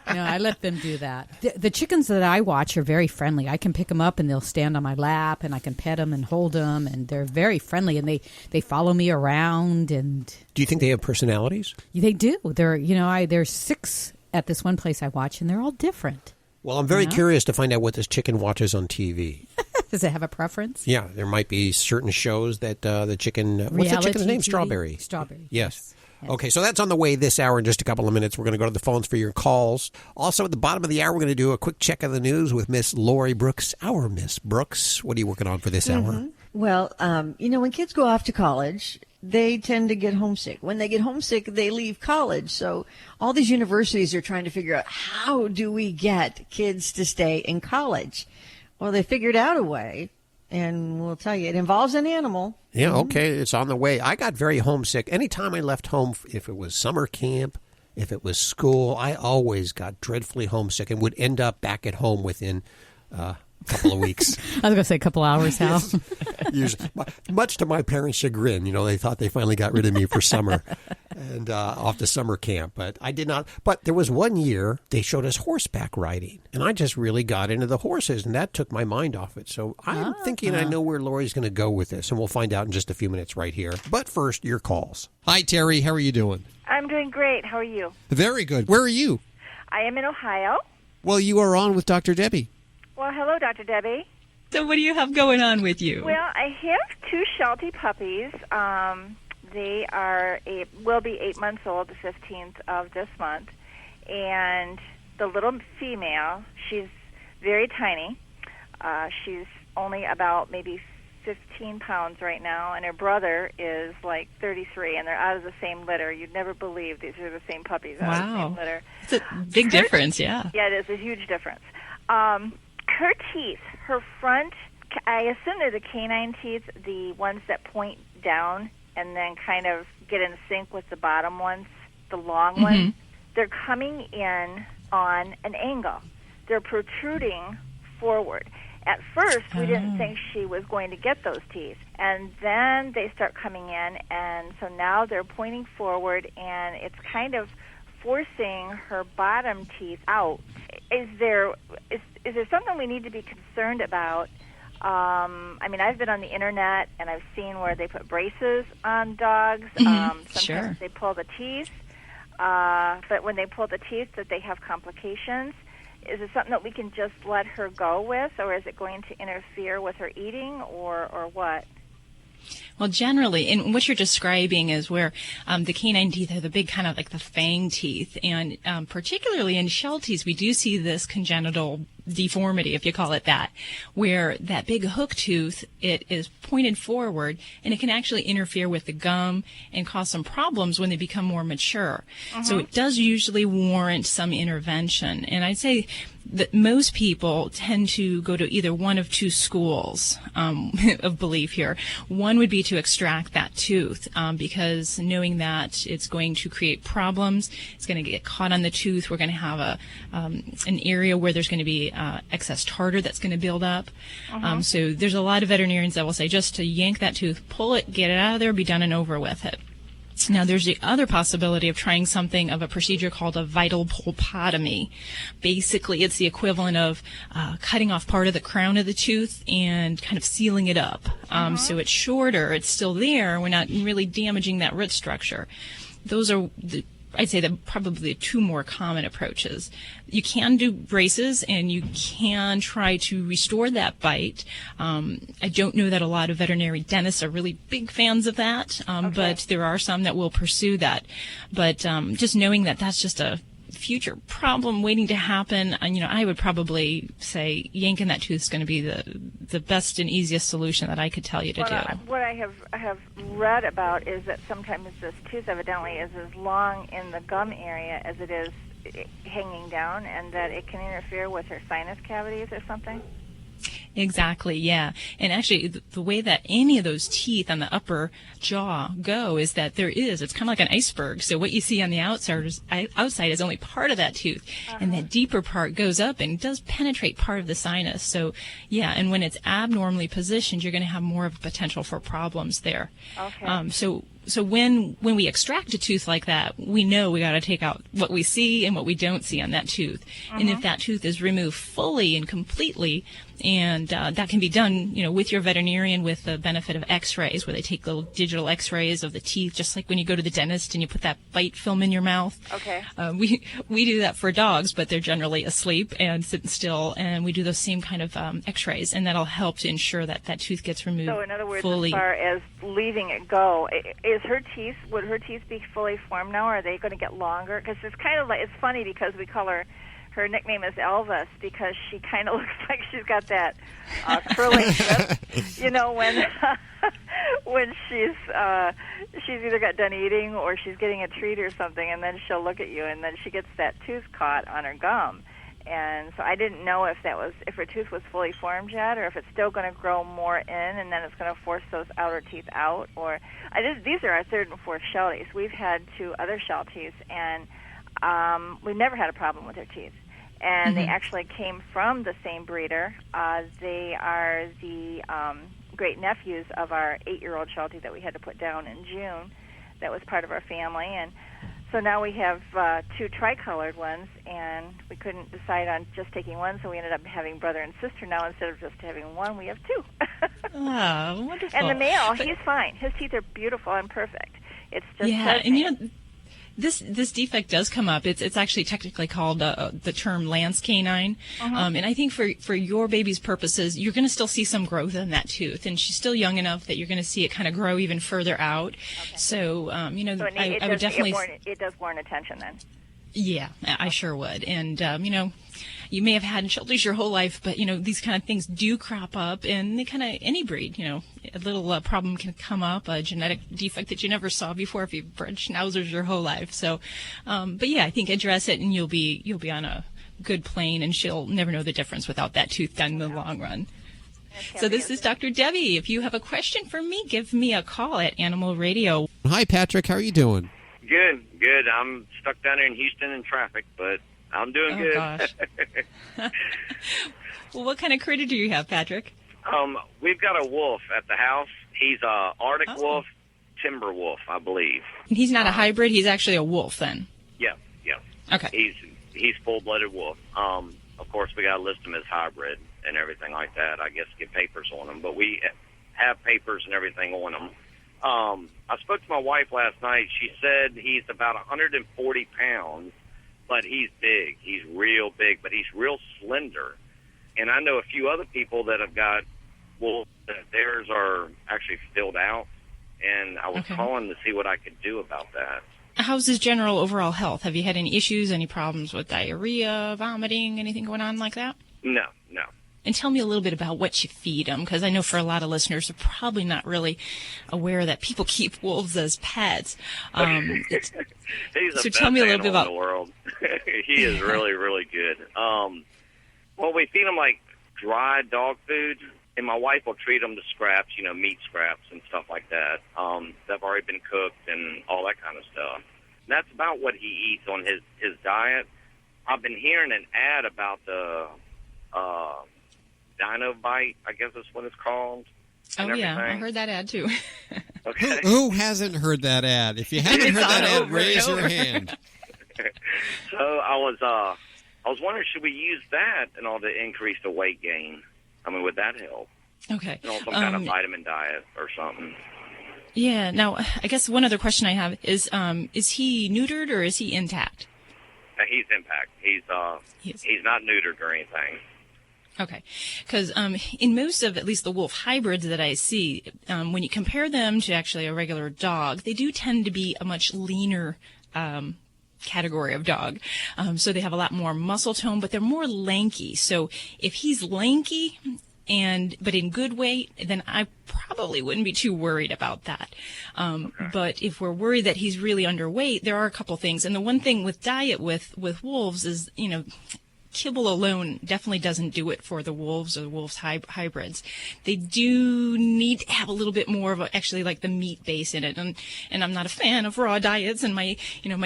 I let them do that. The chickens that I watch are very friendly. I can pick them up and they'll stand on my lap and I can pet them and hold them, and they're very friendly, and they follow me around. And do you think they have personalities? They do. There's 6 at this one place I watch, and they're all different. Well, I'm very curious to find out what this chicken watches on TV. Does it have a preference? Yeah, there might be certain shows that the chicken... what's the Reality chicken's name? TV? Strawberry. Strawberry. Yes. Okay, so that's on the way this hour. In just a couple of minutes, we're going to go to the phones for your calls. Also, at the bottom of the hour, we're going to do a quick check of the news with Miss Lori Brooks. Our Miss Brooks. What are you working on for this hour? Well, when kids go off to college, they tend to get homesick. When they get homesick, they leave college. So all these universities are trying to figure out, how do we get kids to stay in college? Well, they figured out a way, and we'll tell you, it involves an animal. Yeah, okay, it's on the way. I got very homesick. Anytime I left home, if it was summer camp, if it was school, I always got dreadfully homesick and would end up back at home within a couple of weeks. I was going to say a couple hours, Hal. Usually, much to my parents' chagrin, they thought they finally got rid of me for summer and off to summer camp. But I did not. But there was one year they showed us horseback riding, and I just really got into the horses, and that took my mind off it. So I'm thinking I know where Lori's going to go with this, and we'll find out in just a few minutes right here. But first, your calls. Hi, Terry. How are you doing? I'm doing great. How are you? Very good. Where are you? I am in Ohio. Well, you are on with Dr. Debbie. Well, hello, Dr. Debbie. So what do you have going on with you? Well, I have 2 Sheltie puppies. They will be 8 months old the 15th of this month. And the little female, she's very tiny. She's only about maybe 15 pounds right now, and her brother is like 33, and they're out of the same litter. You'd never believe these are the same puppies out of the same litter. It's a big difference, yeah. Yeah, it is a huge difference. Her teeth, her front, I assume they're the canine teeth, the ones that point down and then kind of get in sync with the bottom ones, the long ones. They're coming in on an angle. They're protruding forward. At first, we didn't think she was going to get those teeth. And then they start coming in, and so now they're pointing forward, and it's kind of forcing her bottom teeth out. Is there something we need to be concerned about? I mean, I've been on the internet, and I've seen where they put braces on dogs. Sometimes they pull the teeth, but when they pull the teeth, that they have complications. Is it something that we can just let her go with, or is it going to interfere with her eating, or what? Well, generally, and what you're describing is where the canine teeth are the big kind of like the fang teeth. And particularly in Shelties, we do see this congenital deformity, if you call it that, where that big hook tooth, it is pointed forward, and it can actually interfere with the gum and cause some problems when they become more mature. So it does usually warrant some intervention. And I'd say that most people tend to go to either one of two schools of belief here. One would be to extract that tooth because knowing that it's going to create problems, it's going to get caught on the tooth. We're going to have an area where there's going to be excess tartar that's going to build up. So there's a lot of veterinarians that will say just to yank that tooth, pull it, get it out of there, be done and over with it. Now, there's the other possibility of trying something of a procedure called a vital pulpotomy. Basically, it's the equivalent of cutting off part of the crown of the tooth and kind of sealing it up. So it's shorter, it's still there, we're not really damaging that root structure. Those are I'd say that probably two more common approaches. You can do braces, and you can try to restore that bite. I don't know that a lot of veterinary dentists are really big fans of that, but there are some that will pursue that. But just knowing that that's just a future problem waiting to happen, and I would probably say yanking that tooth is going to be the best and easiest solution that I could tell you to do. What I have read about is that sometimes this tooth evidently is as long in the gum area as it is hanging down, and that it can interfere with her sinus cavities or something. Exactly, yeah. And actually, the way that any of those teeth on the upper jaw go is that it's kind of like an iceberg. So what you see on the outside is only part of that tooth. And that deeper part goes up and does penetrate part of the sinus. So, yeah, and when it's abnormally positioned, you're going to have more of a potential for problems there. So when we extract a tooth like that, we know we got to take out what we see and what we don't see on that tooth. And if that tooth is removed fully and completely, and that can be done, with your veterinarian with the benefit of X-rays, where they take little digital X-rays of the teeth, just like when you go to the dentist and you put that bite film in your mouth. We do that for dogs, but they're generally asleep and sitting still, and we do those same kind of X-rays, and that'll help to ensure that that tooth gets removed fully. So in other words, as far as leaving it go, would her teeth be fully formed now, or are they going to get longer? Because it's kind of like, it's funny because we call her nickname is Elvis because she kind of looks like she's got that curling lip, when she's either got done eating or she's getting a treat or something, and then she'll look at you, and then she gets that tooth caught on her gum. And so I didn't know if her tooth was fully formed yet, or if it's still going to grow more in, and then it's going to force those outer teeth out. These are our third and fourth Shelties. We've had two other Shelties, and we've never had a problem with their teeth. And they actually came from the same breeder. They are the great nephews of our 8-year-old Sheltie that we had to put down in June. That was part of our family, and so now we have two tricolored ones, and we couldn't decide on just taking one, so we ended up having brother and sister now. Instead of just having one, we have two. Oh, wonderful. And the male, he's fine. His teeth are beautiful and perfect. It's just and this defect does come up. It's actually technically called the term Lance canine, and I think for your baby's purposes, you're going to still see some growth in that tooth, and she's still young enough that you're going to see it kind of grow even further out. So I would definitely. It does warrant attention then. Yeah, I sure would. And, you may have had Shelties your whole life, but, these kind of things do crop up, and they kind of, any breed, a little problem can come up, a genetic defect that you never saw before if you've bred schnauzers your whole life. So, but yeah, I think address it, and you'll be on a good plane, and she'll never know the difference without that tooth done in the long run. So this is Dr. Debbie. If you have a question for me, give me a call at Animal Radio. Hi, Patrick. How are you doing? Good. I'm stuck down here in Houston in traffic, but I'm doing good. Gosh. Well, what kind of critter do you have, Patrick? We've got a wolf at the house. He's a Arctic wolf, timber wolf, I believe. He's not a hybrid. He's actually a wolf, then. Yeah. Okay. He's full-blooded wolf. Of course, we got to list him as hybrid and everything like that. I guess get papers on him, but we have papers and everything on him. I spoke to my wife last night. She said he's about 140 pounds, but he's big. He's real big, but he's real slender. And I know a few other people that have got wolves that theirs are actually filled out, and I was calling to see what I could do about that. How's his general overall health? Have you had any issues, any problems with diarrhea, vomiting, anything going on like that? No. And tell me a little bit about what you feed him, because I know for a lot of listeners are probably not really aware that people keep wolves as pets. He's the so best tell me a little bit animal about in the world. He is really, really good. Well, we feed him like dry dog food, and my wife will treat him to scraps, meat scraps and stuff like that. They've already been cooked and all that kind of stuff. And that's about what he eats on his diet. I've been hearing an ad about the Dino Bite, I guess that's what it's called. Oh, yeah, I heard that ad, too. Okay. Who hasn't heard that ad? If you haven't heard that ad, raise your hand. So I was wondering, should we use that in order to increase the weight gain? I mean, would that help? Okay. Some kind of vitamin diet or something. Yeah. Now, I guess one other question I have is he neutered or is he intact? He's intact. He's not neutered or anything. Okay, because in most of at least the wolf hybrids that I see, when you compare them to actually a regular dog, they do tend to be a much leaner category of dog. So they have a lot more muscle tone, but they're more lanky. So if he's lanky but in good weight, then I probably wouldn't be too worried about that. But if we're worried that he's really underweight, there are a couple things. And the one thing with diet with wolves is, kibble alone definitely doesn't do it for the wolves or the wolves hybrids. They do need to have a little bit more of actually like the meat base in it. And I'm not a fan of raw diets, and my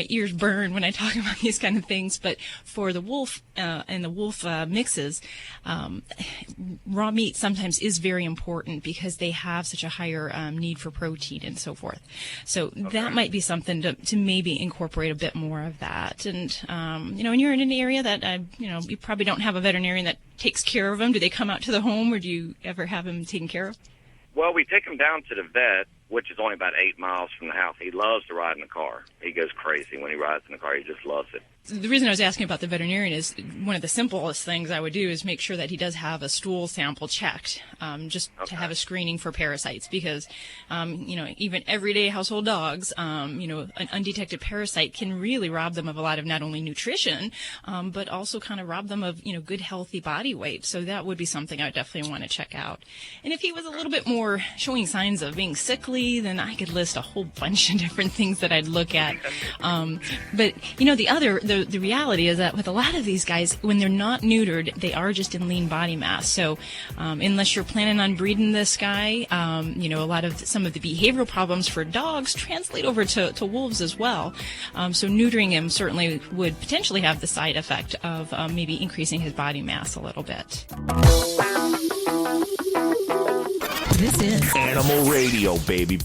ears burn when I talk about these kind of things. But for the wolf and the wolf mixes, raw meat sometimes is very important because they have such a higher need for protein and so forth. So that might be something to maybe incorporate a bit more of that. And, and you're in an area that, you probably don't have a veterinarian that takes care of them. Do they come out to the home, or do you ever have them taken care of? Well, we take him down to the vet, which is only about 8 miles from the house. He loves to ride in the car. He goes crazy when he rides in the car. He just loves it. The reason I was asking about the veterinarian is one of the simplest things I would do is make sure that he does have a stool sample checked, to have a screening for parasites, because, even everyday household dogs, an undetected parasite can really rob them of a lot of not only nutrition, but also kind of rob them of, good, healthy body weight. So that would be something I would definitely want to check out. And if he was a little bit more showing signs of being sickly, then I could list a whole bunch of different things that I'd look at. But, the reality is that with a lot of these guys, when they're not neutered, they are just in lean body mass. So unless you're planning on breeding this guy, a lot of some of the behavioral problems for dogs translate over to wolves as well. So neutering him certainly would potentially have the side effect of maybe increasing his body mass a little bit. This is Animal Radio, baby.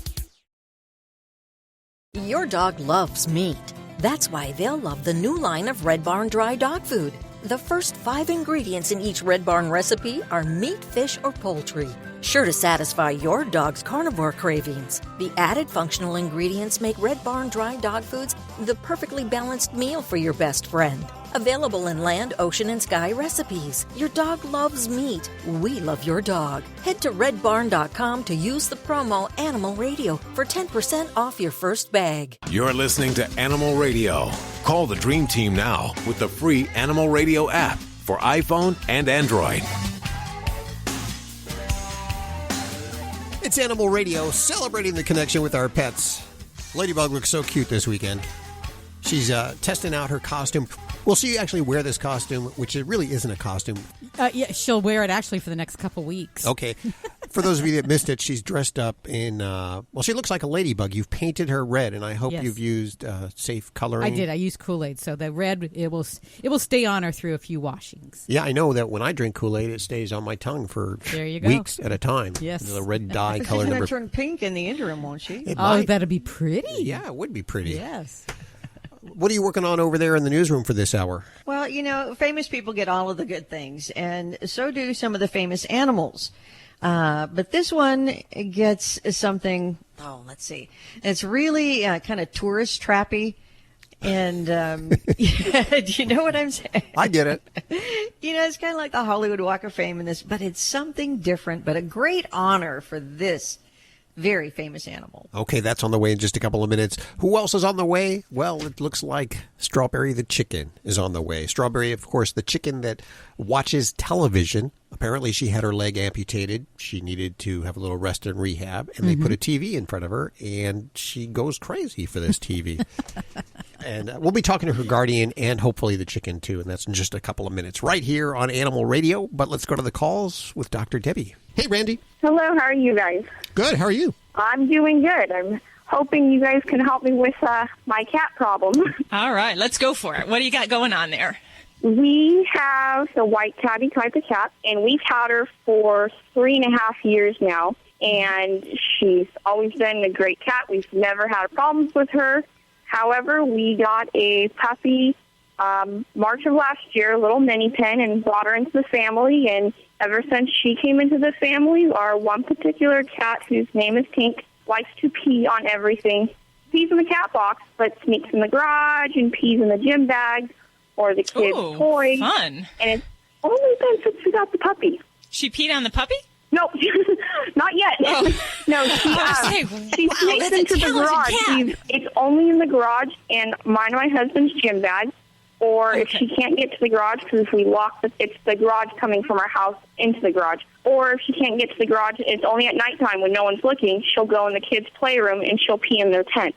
Your dog loves meat. That's why they'll love the new line of Red Barn dry dog food. The first 5 ingredients in each Red Barn recipe are meat, fish, or poultry, sure to satisfy your dog's carnivore cravings. The added functional ingredients make Red Barn dry dog foods the perfectly balanced meal for your best friend. Available in land, ocean, and sky recipes. Your dog loves meat. We love your dog. Head to redbarn.com to use the promo Animal Radio for 10% off your first bag. You're listening to Animal Radio. Call the Dream Team now with the free Animal Radio app for iPhone and Android. It's Animal Radio, celebrating the connection with our pets. Ladybug looks so cute this weekend. She's testing out her costume. Will she actually wear this costume, which it really isn't a costume? Yeah, she'll wear it actually for the next couple weeks. Okay. For those of you that missed it, she's dressed up in, she looks like a ladybug. You've painted her red, and I hope you've used safe coloring. I did. I used Kool-Aid, so the red, it will stay on her through a few washings. Yeah, I know that when I drink Kool-Aid, it stays on my tongue for weeks at a time. Yes. The red dye She's color going number. to turn pink in the interim, won't she? That'd be pretty. Yeah, it would be pretty. Yes. What are you working on over there in the newsroom for this hour? Well, famous people get all of the good things, and so do some of the famous animals. But this one gets something, let's see. It's really kind of tourist trappy. And do you know what I'm saying? I get it. It's kind of like the Hollywood Walk of Fame in this, but it's something different, but a great honor for this very famous animal. Okay, that's on the way in just a couple of minutes. Who else is on the way? Well, it looks like Strawberry the chicken is on the way. Strawberry, of course, the chicken that watches television. Apparently, she had her leg amputated. She needed to have a little rest and rehab, and they put a TV in front of her, and she goes crazy for this TV. And we'll be talking to her guardian and hopefully the chicken, too, and that's in just a couple of minutes right here on Animal Radio. But let's go to the calls with Dr. Debbie. Hey, Randy. Hello, how are you guys? Good, how are you? I'm doing good. I'm hoping you guys can help me with my cat problem. All right, let's go for it. What do you got going on there? We have the white tabby type of cat, and we've had her for 3.5 years now, and she's always been a great cat. We've never had problems with her. However, we got a puppy March of last year, a little mini pen, and brought her into the family, and ever since she came into the family, our one particular cat, whose name is Pink, likes to pee on everything. Pees in the cat box, but sneaks in the garage and pees in the gym bag or the kids' toys. Fun. And it's only been since we got the puppy. She peed on the puppy? No, not yet. Oh. No, she sneaks into the garage. It's only in the garage and mine and my husband's gym bag. Or if she can't get to the garage, because if we lock it's the garage coming from our house into the garage. Or if she can't get to the garage, it's only at nighttime when no one's looking, she'll go in the kids' playroom and she'll pee in their tent.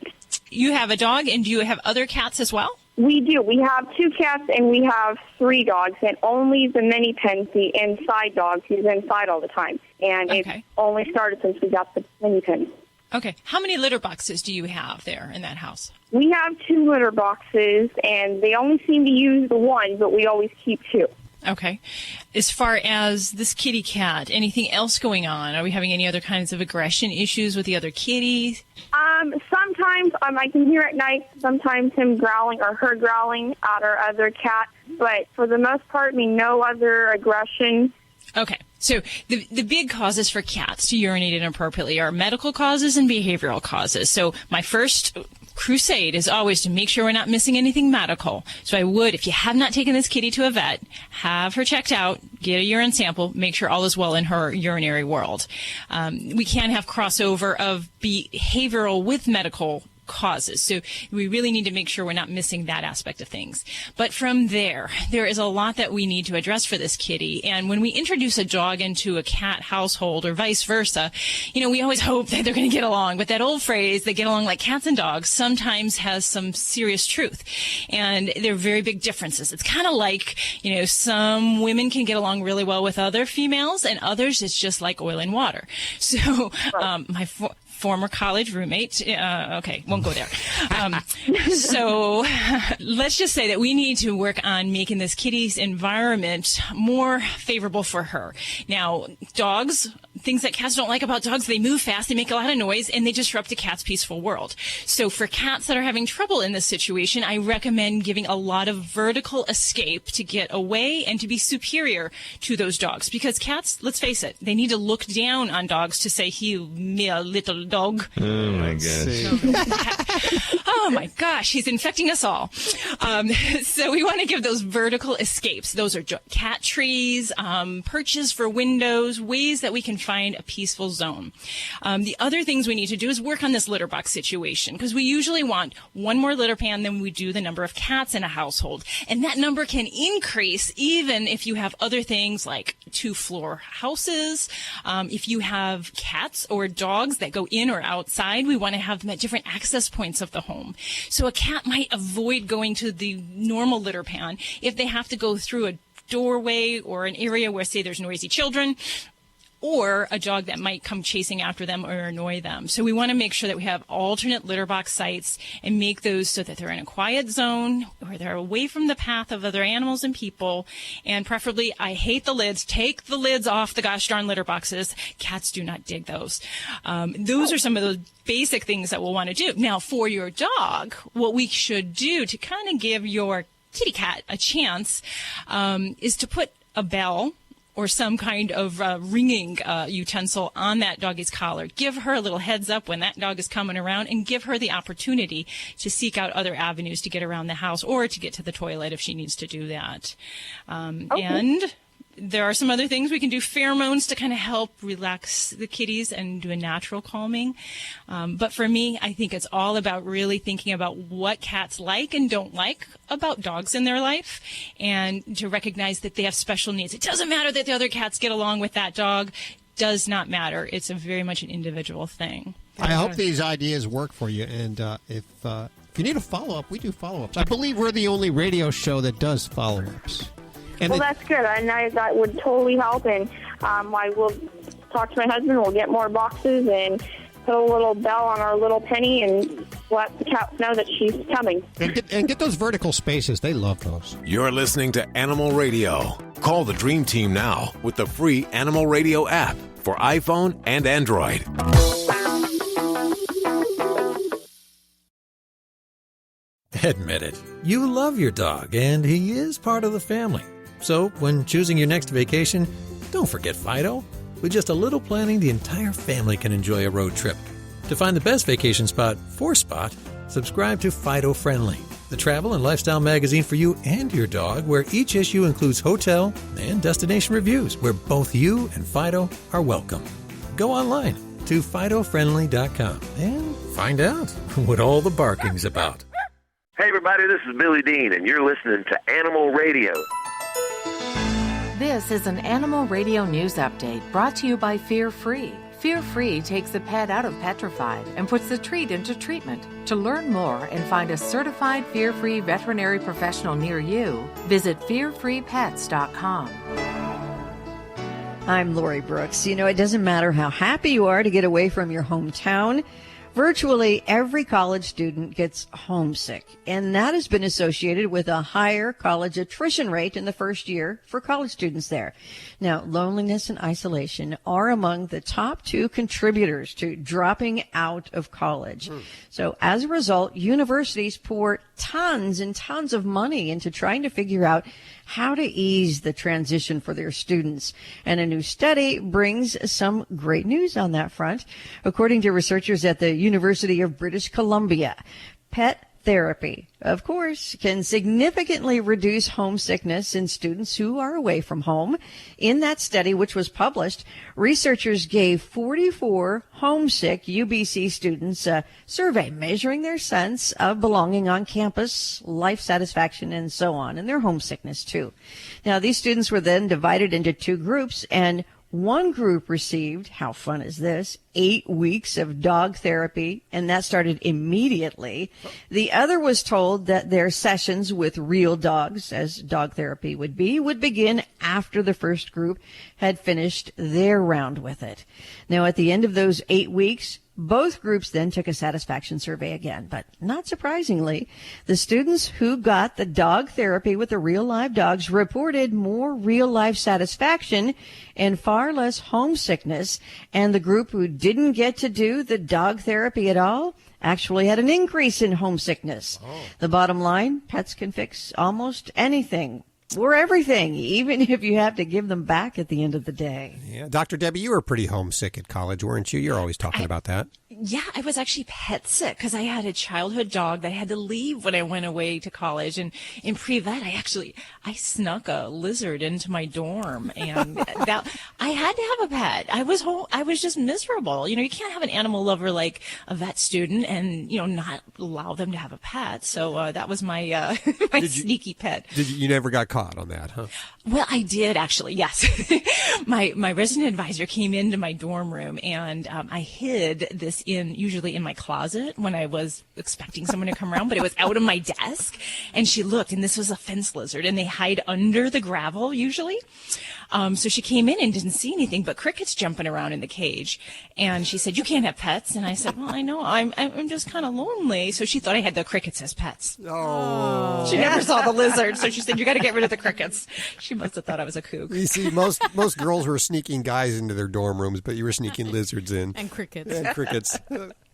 You have a dog, and do you have other cats as well? We do. We have 2 cats, and we have 3 dogs, and only the mini pen's the inside dog who's inside all the time. And it's only started since we got the mini pen. Okay. How many litter boxes do you have there in that house? We have 2 litter boxes, and they only seem to use the one, but we always keep 2. Okay. As far as this kitty cat, anything else going on? Are we having any other kinds of aggression issues with the other kitties? Sometimes I can hear at night, sometimes him growling or her growling at our other cat, but for the most part, no other aggression. Okay. So the big causes for cats to urinate inappropriately are medical causes and behavioral causes. So my first crusade is always to make sure we're not missing anything medical. So I would, if you have not taken this kitty to a vet, have her checked out, get a urine sample, make sure all is well in her urinary world. We can have crossover of behavioral with medical causes. So we really need to make sure we're not missing that aspect of things. But from there is a lot that we need to address for this kitty. And when we introduce a dog into a cat household or vice versa, we always hope that they're going to get along. But that old phrase, they get along like cats and dogs, sometimes has some serious truth. And there are very big differences. It's kind of like, some women can get along really well with other females and others it's just like oil and water. So my former college roommate. Okay, won't go there. So let's just say that we need to work on making this kitty's environment more favorable for her. Now, dogs, things that cats don't like about dogs, they move fast, they make a lot of noise, and they disrupt a cat's peaceful world. So for cats that are having trouble in this situation, I recommend giving a lot of vertical escape to get away and to be superior to those dogs. Because cats, let's face it, they need to look down on dogs to say, me a little dog. Oh, my gosh. Oh, my gosh. He's infecting us all. So we want to give those vertical escapes. Those are cat trees, perches for windows, ways that we can find a peaceful zone. The other things we need to do is work on this litter box situation because we usually want one more litter pan than we do the number of cats in a household. And that number can increase even if you have other things like 2-floor houses. If you have cats or dogs that go in or outside, we want to have them at different access points of the home. So a cat might avoid going to the normal litter pan if they have to go through a doorway or an area where, say, there's noisy children, or a dog that might come chasing after them or annoy them. So we want to make sure that we have alternate litter box sites and make those so that they're in a quiet zone where they're away from the path of other animals and people. And preferably, I hate the lids. Take the lids off the gosh darn litter boxes. Cats do not dig those. Those are some of those basic things that we'll want to do. Now, for your dog, what we should do to kind of give your kitty cat a chance is to put a bell or some kind of ringing utensil on that doggy's collar. Give her a little heads up when that dog is coming around, and give her the opportunity to seek out other avenues to get around the house or to get to the toilet if she needs to do that. And there are some other things we can do. Pheromones to kind of help relax the kitties and do a natural calming. But for me, I think it's all about really thinking about what cats like and don't like about dogs in their life, and to recognize that they have special needs. It doesn't matter that the other cats get along with that dog. Does not matter. It's a very much an individual thing. I hope these ideas work for you. And if you need a follow-up, we do follow-ups. I believe we're the only radio show that does follow-ups. Well, that's good. And that would totally help. And I will talk to my husband. We'll get more boxes and put a little bell on our little penny and let the cats know that she's coming. And get those vertical spaces. They love those. You're listening to Animal Radio. Call the Dream Team now with the free Animal Radio app for iPhone and Android. Admit it. You love your dog, and he is part of the family. So, when choosing your next vacation, don't forget Fido. With just a little planning, the entire family can enjoy a road trip. To find the best vacation spot for Spot, subscribe to Fido Friendly, the travel and lifestyle magazine for you and your dog, where each issue includes hotel and destination reviews, where both you and Fido are welcome. Go online to FidoFriendly.com and find out what all the barking's about. Hey, everybody, this is Billy Dean, and you're listening to Animal Radio. This is an Animal Radio News Update brought to you by Fear Free. Fear Free takes the pet out of petrified and puts the treat into treatment. To learn more and find a certified Fear Free veterinary professional near you, visit fearfreepets.com. I'm Lori Brooks. You know, it doesn't matter how happy you are to get away from your hometown. Virtually every college student gets homesick, and that has been associated with a higher college attrition rate in the first year for college students there. Now, loneliness and isolation are among the top two contributors to dropping out of college. So as a result, universities pour tons and tons of money into trying to figure out how to ease the transition for their students. And a new study brings some great news on that front. According to researchers at the University of British Columbia, pet therapy, of course, can significantly reduce homesickness in students who are away from home. In that study, which was published, researchers gave 44 homesick UBC students a survey measuring their sense of belonging on campus, life satisfaction, and so on, and their homesickness too. Now, these students were then divided into two groups, and one group received, how fun is this, 8 weeks of dog therapy, and that started immediately. The other was told that their sessions with real dogs, as dog therapy would begin after the first group had finished their round with it. Now, at the end of those 8 weeks, both groups then took a satisfaction survey again, but not surprisingly, the students who got the dog therapy with the real live dogs reported more real life satisfaction and far less homesickness, and the group who didn't get to do the dog therapy at all actually had an increase in homesickness. The bottom line, pets can fix almost anything. Or everything, even if you have to give them back at the end of the day. Yeah, Dr. Debbie, you were pretty homesick at college, weren't you? You're always talking about that. Yeah, I was actually pet sick because I had a childhood dog that I had to leave when I went away to college. And in pre-vet, I snuck a lizard into my dorm, and that I had to have a pet. I was just miserable. You know, you can't have an animal lover like a vet student and, you know, not allow them to have a pet. So that was my sneaky pet. You never got caught on that, huh? Well, I did actually, yes. My resident advisor came into my dorm room, and I hid this usually in my closet when I was expecting someone to come around, but it was out of my desk. And she looked, and this was a fence lizard, and they hide under the gravel usually. So she came in and didn't see anything but crickets jumping around in the cage. And she said, "You can't have pets." And I said, "Well, I know. I'm just kind of lonely." So she thought I had the crickets as pets. Oh. She never saw the lizard, so she said, "You got to get rid of the crickets." She must have thought I was a kook. You see, most girls were sneaking guys into their dorm rooms, but you were sneaking lizards in. And crickets. And crickets.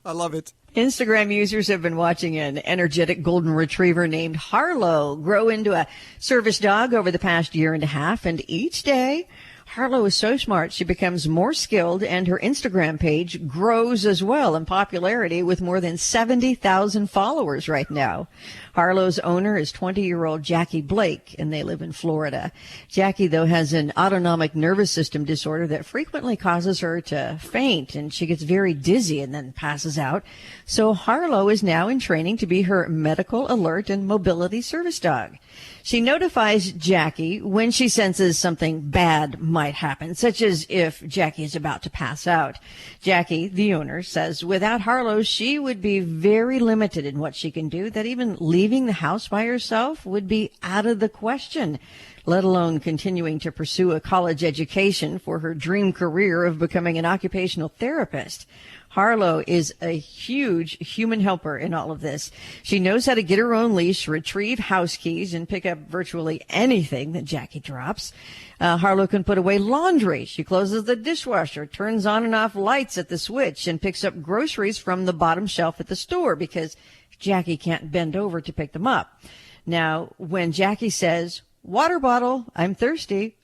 I love it. Instagram users have been watching an energetic golden retriever named Harlow grow into a service dog over the past year and a half, and each day Harlow is so smart she becomes more skilled, and her Instagram page grows as well in popularity with more than 70,000 followers right now. Harlow's owner is 20-year-old Jackie Blake, and they live in Florida. Jackie, though, has an autonomic nervous system disorder that frequently causes her to faint, and she gets very dizzy and then passes out. So Harlow is now in training to be her medical alert and mobility service dog. She notifies Jackie when she senses something bad might happen, such as if Jackie is about to pass out. Jackie, the owner, says without Harlow, she would be very limited in what she can do, that even leaving the house by herself would be out of the question, let alone continuing to pursue a college education for her dream career of becoming an occupational therapist. Harlow is a huge human helper in all of this. She knows how to get her own leash, retrieve house keys, and pick up virtually anything that Jackie drops. Harlow can put away laundry. She closes the dishwasher, turns on and off lights at the switch, and picks up groceries from the bottom shelf at the store because Jackie can't bend over to pick them up. Now, when Jackie says, "Water bottle, I'm thirsty,"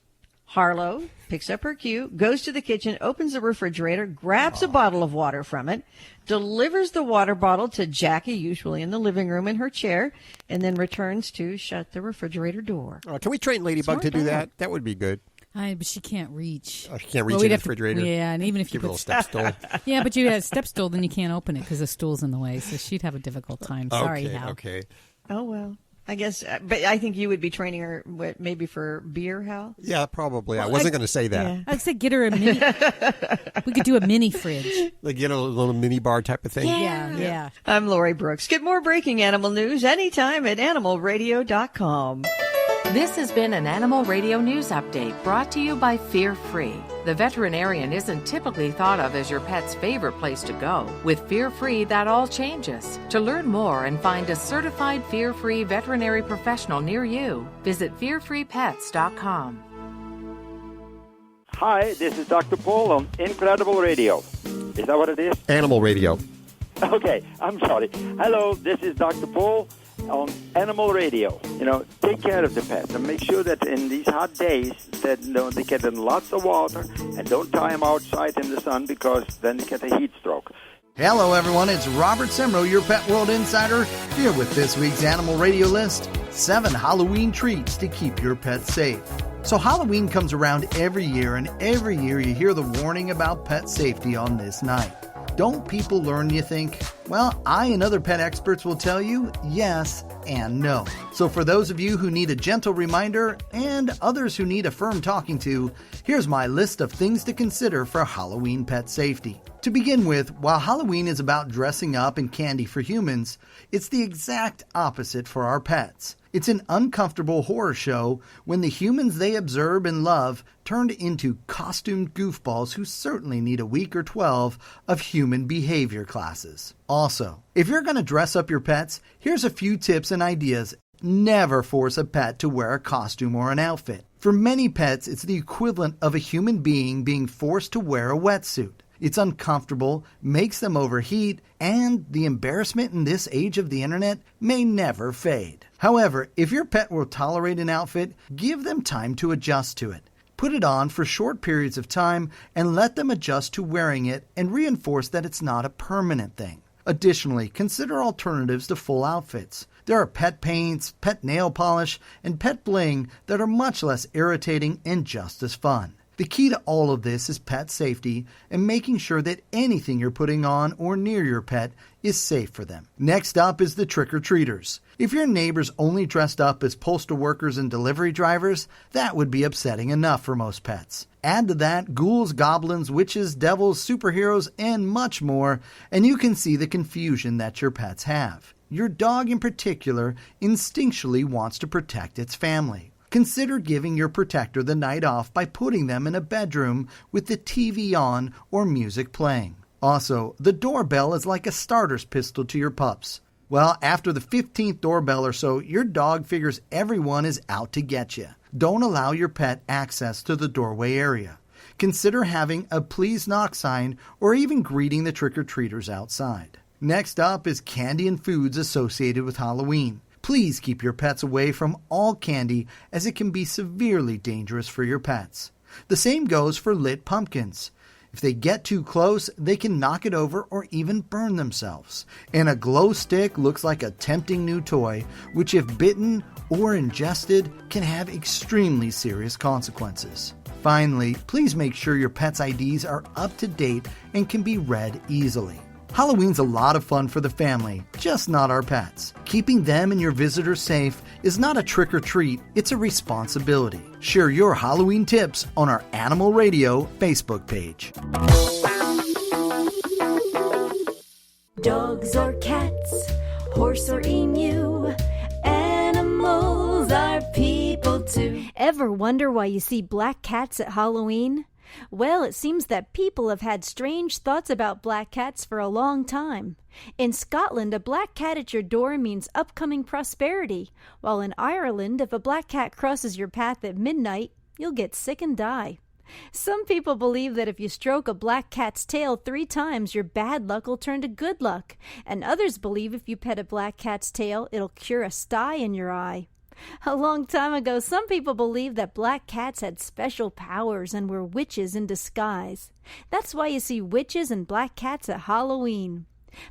Harlow picks up her cue, goes to the kitchen, opens the refrigerator, grabs a bottle of water from it, delivers the water bottle to Jackie, usually in the living room in her chair, and then returns to shut the refrigerator door. Can we train Ladybug to do that? That would be good. But she can't reach. Oh, she can't reach in the refrigerator? Yeah, and even if you give her a little step stool. Yeah, but you have a step stool, then you can't open it because the stool's in the way, so she'd have a difficult time. Sorry, Hal. Okay. Oh, well. I guess, but I think you would be training her maybe for beer, Hal? Yeah, probably. I wasn't going to say that. Yeah. I'd say get her a mini. We could do a mini fridge. Like, a little mini bar type of thing? Yeah. I'm Lori Brooks. Get more breaking animal news anytime at animalradio.com. This has been an Animal Radio News Update brought to you by Fear Free. The veterinarian isn't typically thought of as your pet's favorite place to go. With Fear Free, that all changes. To learn more and find a certified Fear Free veterinary professional near you, visit fearfreepets.com. Hi, this is Dr. Paul on Incredible Radio. Is that what it is? Animal Radio. Okay, I'm sorry. Hello, this is Dr. Paul on Animal Radio. Take care of the pets and make sure that in these hot days that they get in lots of water and don't tie them outside in the sun because then they get a heat stroke. Hello, everyone. It's Robert Semro, your Pet World Insider, here with this week's Animal Radio list, 7 Halloween treats to keep your pets safe. So Halloween comes around every year, and every year you hear the warning about pet safety on this night. Don't people learn, you think? Well, I and other pet experts will tell you yes and no. So for those of you who need a gentle reminder and others who need a firm talking to, here's my list of things to consider for Halloween pet safety. To begin with, while Halloween is about dressing up and candy for humans, it's the exact opposite for our pets. It's an uncomfortable horror show when the humans they observe and love turned into costumed goofballs who certainly need a week or 12 of human behavior classes. Also, if you're going to dress up your pets, here's a few tips and ideas. Never force a pet to wear a costume or an outfit. For many pets, it's the equivalent of a human being forced to wear a wetsuit. It's uncomfortable, makes them overheat, and the embarrassment in this age of the internet may never fade. However, if your pet will tolerate an outfit, give them time to adjust to it. Put it on for short periods of time and let them adjust to wearing it and reinforce that it's not a permanent thing. Additionally, consider alternatives to full outfits. There are pet paints, pet nail polish, and pet bling that are much less irritating and just as fun. The key to all of this is pet safety and making sure that anything you're putting on or near your pet is safe for them. Next up is the trick-or-treaters. If your neighbor's only dressed up as postal workers and delivery drivers, that would be upsetting enough for most pets. Add to that ghouls, goblins, witches, devils, superheroes, and much more, and you can see the confusion that your pets have. Your dog in particular instinctually wants to protect its family. consider giving your protector the night off by putting them in a bedroom with the TV on or music playing. Also, the doorbell is like a starter's pistol to your pups. Well, after the 15th doorbell or so, your dog figures everyone is out to get you. Don't allow your pet access to the doorway area. Consider having a please knock sign or even greeting the trick-or-treaters outside. Next up is candy and foods associated with Halloween. Please keep your pets away from all candy as it can be severely dangerous for your pets. The same goes for lit pumpkins. If they get too close, they can knock it over or even burn themselves. And a glow stick looks like a tempting new toy, which if bitten or ingested can have extremely serious consequences. Finally, please make sure your pet's IDs are up to date and can be read easily. Halloween's a lot of fun for the family, just not our pets. Keeping them and your visitors safe is not a trick or treat, it's a responsibility. Share your Halloween tips on our Animal Radio Facebook page. Dogs or cats, horse or emu, animals are people too. Ever wonder why you see black cats at Halloween? Well, it seems that people have had strange thoughts about black cats for a long time. In Scotland, a black cat at your door means upcoming prosperity, while in Ireland, if a black cat crosses your path at midnight, you'll get sick and die. Some people believe that if you stroke a black cat's tail 3 times, your bad luck will turn to good luck, and others believe if you pet a black cat's tail, it'll cure a sty in your eye. A long time ago, some people believed that black cats had special powers and were witches in disguise. That's why you see witches and black cats at Halloween.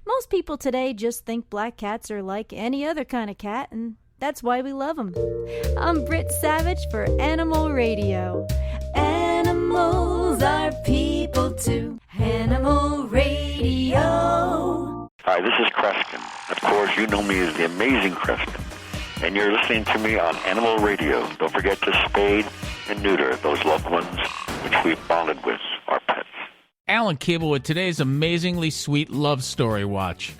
Most people today just think black cats are like any other kind of cat, and that's why we love them. I'm Britt Savage for Animal Radio. Animals are people too. Animal Radio. Hi, this is Creston. Of course, you know me as the amazing Creston. And you're listening to me on Animal Radio. Don't forget to spade and neuter those loved ones which we've bonded with, our pets. Alan Cable with today's amazingly sweet love story watch.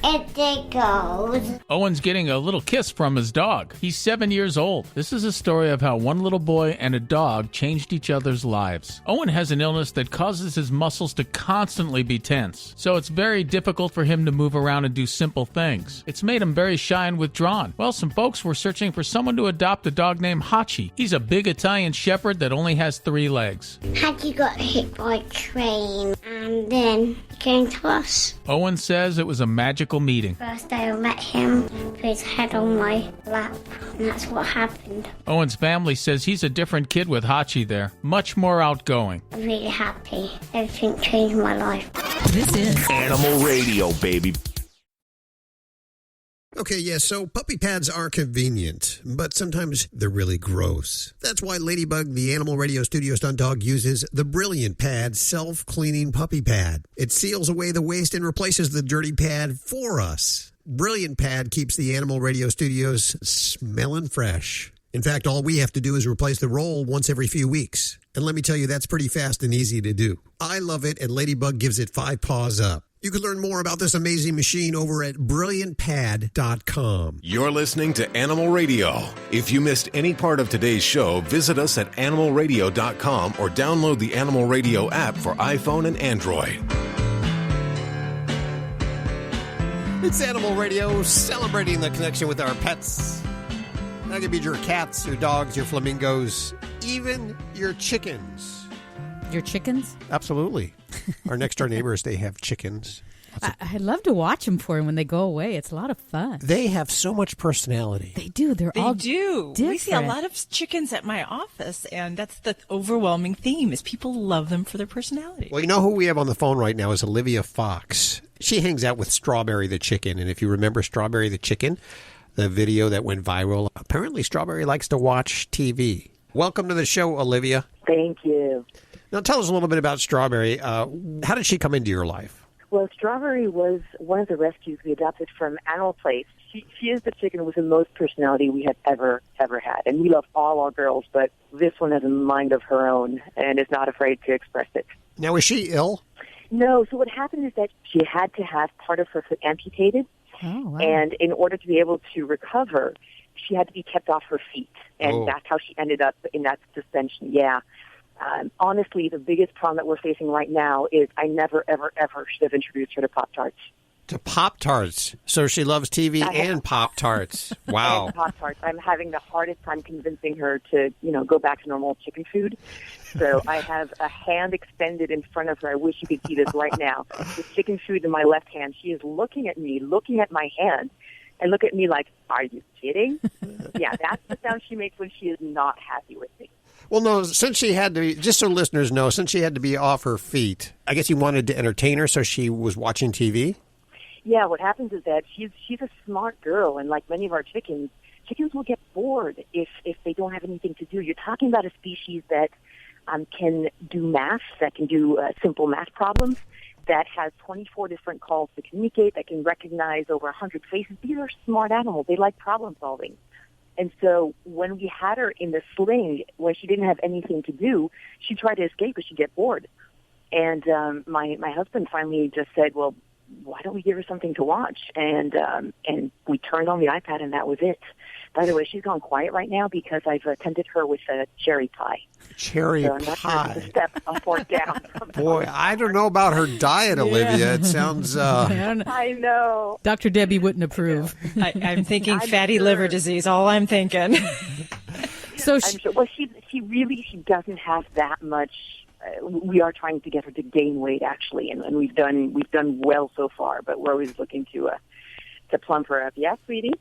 It goes. Owen's getting a little kiss from his dog. He's 7 years old. This is a story of how one little boy and a dog changed each other's lives. Owen has an illness that causes his muscles to constantly be tense, so it's very difficult for him to move around and do simple things. It's made him very shy and withdrawn. Well, some folks were searching for someone to adopt a dog named Hachi. He's a big Italian shepherd that only has 3 legs. Hachi got hit by a train and then came to us. Owen says it was a magical meeting. First day I met him, put his head on my lap, and that's what happened. Owen's family says he's a different kid with Hachi there, much more outgoing. I'm really happy. Everything changed my life. This is Animal Radio, baby. Okay, yeah, so puppy pads are convenient, but sometimes they're really gross. That's why Ladybug, the Animal Radio Studio stunt dog, uses the Brilliant Pad self-cleaning puppy pad. It seals away the waste and replaces the dirty pad for us. Brilliant Pad keeps the Animal Radio Studios smelling fresh. In fact, all we have to do is replace the roll once every few weeks. And let me tell you, that's pretty fast and easy to do. I love it, and Ladybug gives it 5 paws up. You can learn more about this amazing machine over at brilliantpad.com. You're listening to Animal Radio. If you missed any part of today's show, visit us at animalradio.com or download the Animal Radio app for iPhone and Android. It's Animal Radio, celebrating the connection with our pets. That could be your cats, your dogs, your flamingos, even your chickens. Your chickens? Absolutely. Our next-door neighbors, they have chickens. I love to watch them for them when they go away. It's a lot of fun. They have so much personality. They do. They all do. Different. We see a lot of chickens at my office, and that's the overwhelming theme is people love them for their personality. Well, you know who we have on the phone right now is Olivia Fox. She hangs out with Strawberry the chicken, and if you remember Strawberry the chicken, the video that went viral, apparently Strawberry likes to watch TV. Welcome to the show, Olivia. Thank you. Now, tell us a little bit about Strawberry. How did she come into your life? Well, Strawberry was one of the rescues we adopted from Animal Place. She is the chicken with the most personality we have ever had. And we love all our girls, but this one has a mind of her own and is not afraid to express it. Now, is she ill? No. So what happened is that she had to have part of her foot amputated. Oh, wow. And in order to be able to recover, she had to be kept off her feet, and that's how she ended up in that suspension. Yeah. Honestly, the biggest problem that we're facing right now is I never, ever, ever should have introduced her to Pop-Tarts. To Pop-Tarts. So she loves TV and Pop-Tarts. Wow. And Pop-Tarts. I'm having the hardest time convincing her to, go back to normal chicken food. So I have a hand extended in front of her. I wish you could see this right now. The chicken food in my left hand. She is looking at me, looking at my hand, and look at me like, are you kidding? Yeah, that's the sound she makes when she is not happy with me. Well, no, since she had to be, just so listeners know, since she had to be off her feet, I guess you wanted to entertain her, so she was watching TV? Yeah, what happens is that she's a smart girl, and like many of our chickens will get bored if they don't have anything to do. You're talking about a species that can do math, that can do simple math problems, that has 24 different calls to communicate, that can recognize over 100 faces. These are smart animals. They like problem solving. And so when we had her in the sling, when she didn't have anything to do, she tried to escape, but she'd get bored. And my husband finally just said, well, why don't we give her something to watch? And we turned on the iPad, and that was it. By the way, she's gone quiet right now because I've attended her with a cherry pie. Cherry so I'm not pie. Sure it's a step up or down. Boy, I don't know about her diet, Olivia. It sounds... I know. Dr. Debbie wouldn't approve. I'm thinking fatty liver disease, all I'm thinking. So I'm sure. Well, she doesn't have that much... we are trying to get her to gain weight, actually, and we've done well so far, but we're always looking to plump her up. Yeah, sweetie?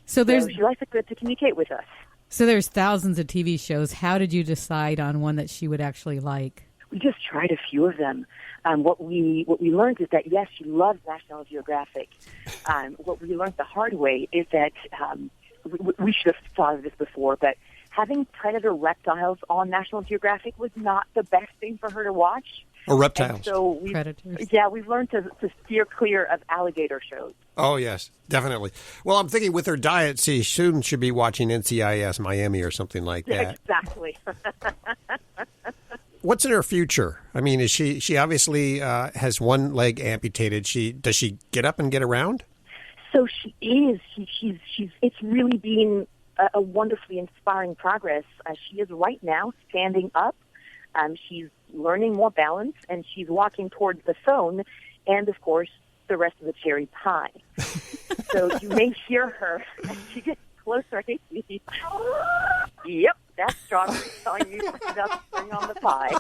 So she likes to communicate with us. So there's thousands of TV shows. How did you decide on one that she would actually like? We just tried a few of them. What we learned is that, yes, she loves National Geographic. What we learned the hard way is that we should have thought of this before, but having predator reptiles on National Geographic was not the best thing for her to watch. Or reptiles. And so we've learned to steer clear of alligator shows. Oh, yes, definitely. Well, I'm thinking with her diet, she soon should be watching NCIS Miami or something like that. Exactly. What's in her future? I mean, is she obviously has one leg amputated. Does she get up and get around? So she is. It's really been a wonderfully inspiring progress. She is right now standing up. She's learning more balance, and she's walking towards the phone and, of course, the rest of the cherry pie. So you may hear her as she gets closer. Yep, that's strawberry telling you to bring on the pie.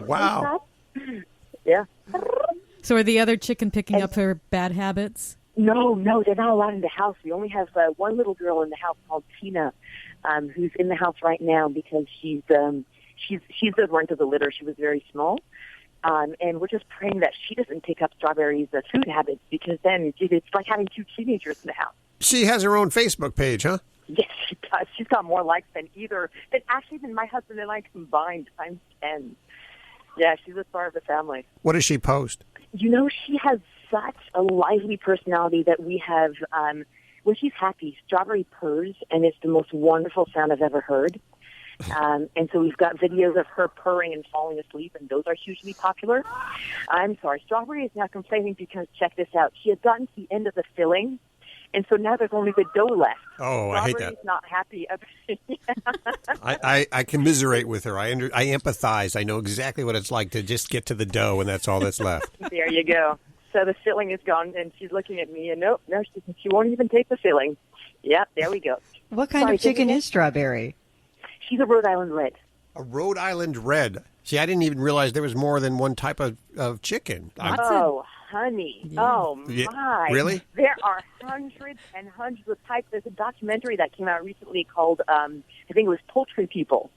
Wow. Yeah. So are the other chicken picking up her bad habits? No, they're not allowed in the house. We only have one little girl in the house called Tina, who's in the house right now because she's the runt of the litter. She was very small, and we're just praying that she doesn't pick up Strawberry's food habits, because then it's like having two teenagers in the house. She has her own Facebook page, huh? Yes, she does. She's got more likes than my husband and I combined times 10. Yeah, she's a star of the family. What does she post? She has such a lively personality that we have, when she's happy, Strawberry purrs, and it's the most wonderful sound I've ever heard. And so we've got videos of her purring and falling asleep, and those are hugely popular. I'm sorry, Strawberry is now complaining because, check this out, she has gotten to the end of the filling, and so now there's only the dough left. Oh, I hate that. Strawberry's not happy. I commiserate with her. I empathize. I know exactly what it's like to just get to the dough, and that's all that's left. There you go. So the filling is gone, and she's looking at me, and no, she won't even take the filling. Yep, there we go. What kind of chicken is Strawberry? She's a Rhode Island Red. A Rhode Island Red. See, I didn't even realize there was more than one type of chicken. Honey. Yeah. Oh, my. Yeah. Really? There are hundreds and hundreds of types. There's a documentary that came out recently called, I think it was Poultry People.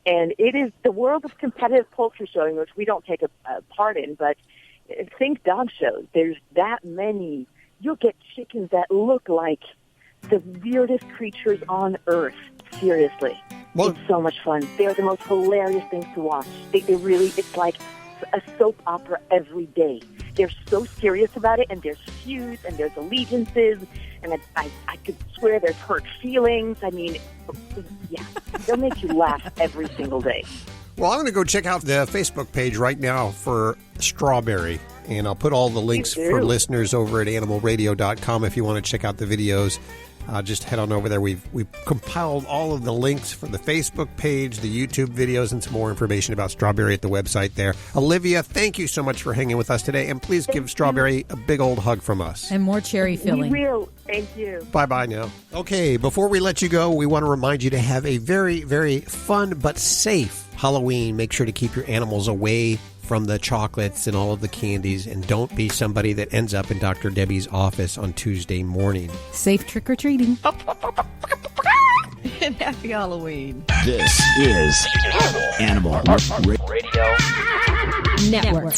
And it is the world of competitive poultry showing, which we don't take a part in, but think dog shows. There's that many. You'll get chickens that look like the weirdest creatures on earth. Seriously. Well, it's so much fun. They're the most hilarious things to watch. They really, it's like a soap opera every day. They're so serious about it, and there's feuds, and there's allegiances, and I could swear there's hurt feelings. I mean, yeah, they'll make you laugh every single day. Well, I'm going to go check out the Facebook page right now for Strawberry, And I'll put all the links for listeners over at animalradio.com if you want to check out the videos. Just head on over there. We've compiled all of the links for the Facebook page, the YouTube videos, and some more information about Strawberry at the website there. Olivia, thank you so much for hanging with us today. And please give Strawberry a big old hug from us. And more cherry filling. We will. Thank you. Bye-bye now. Okay, before we let you go, we want to remind you to have a very, very fun but safe Halloween. Make sure to keep your animals away from the chocolates and all of the candies, and don't be somebody that ends up in Dr. Debbie's office on Tuesday morning. Safe trick-or-treating. And happy Halloween. This is Animal Radio Network.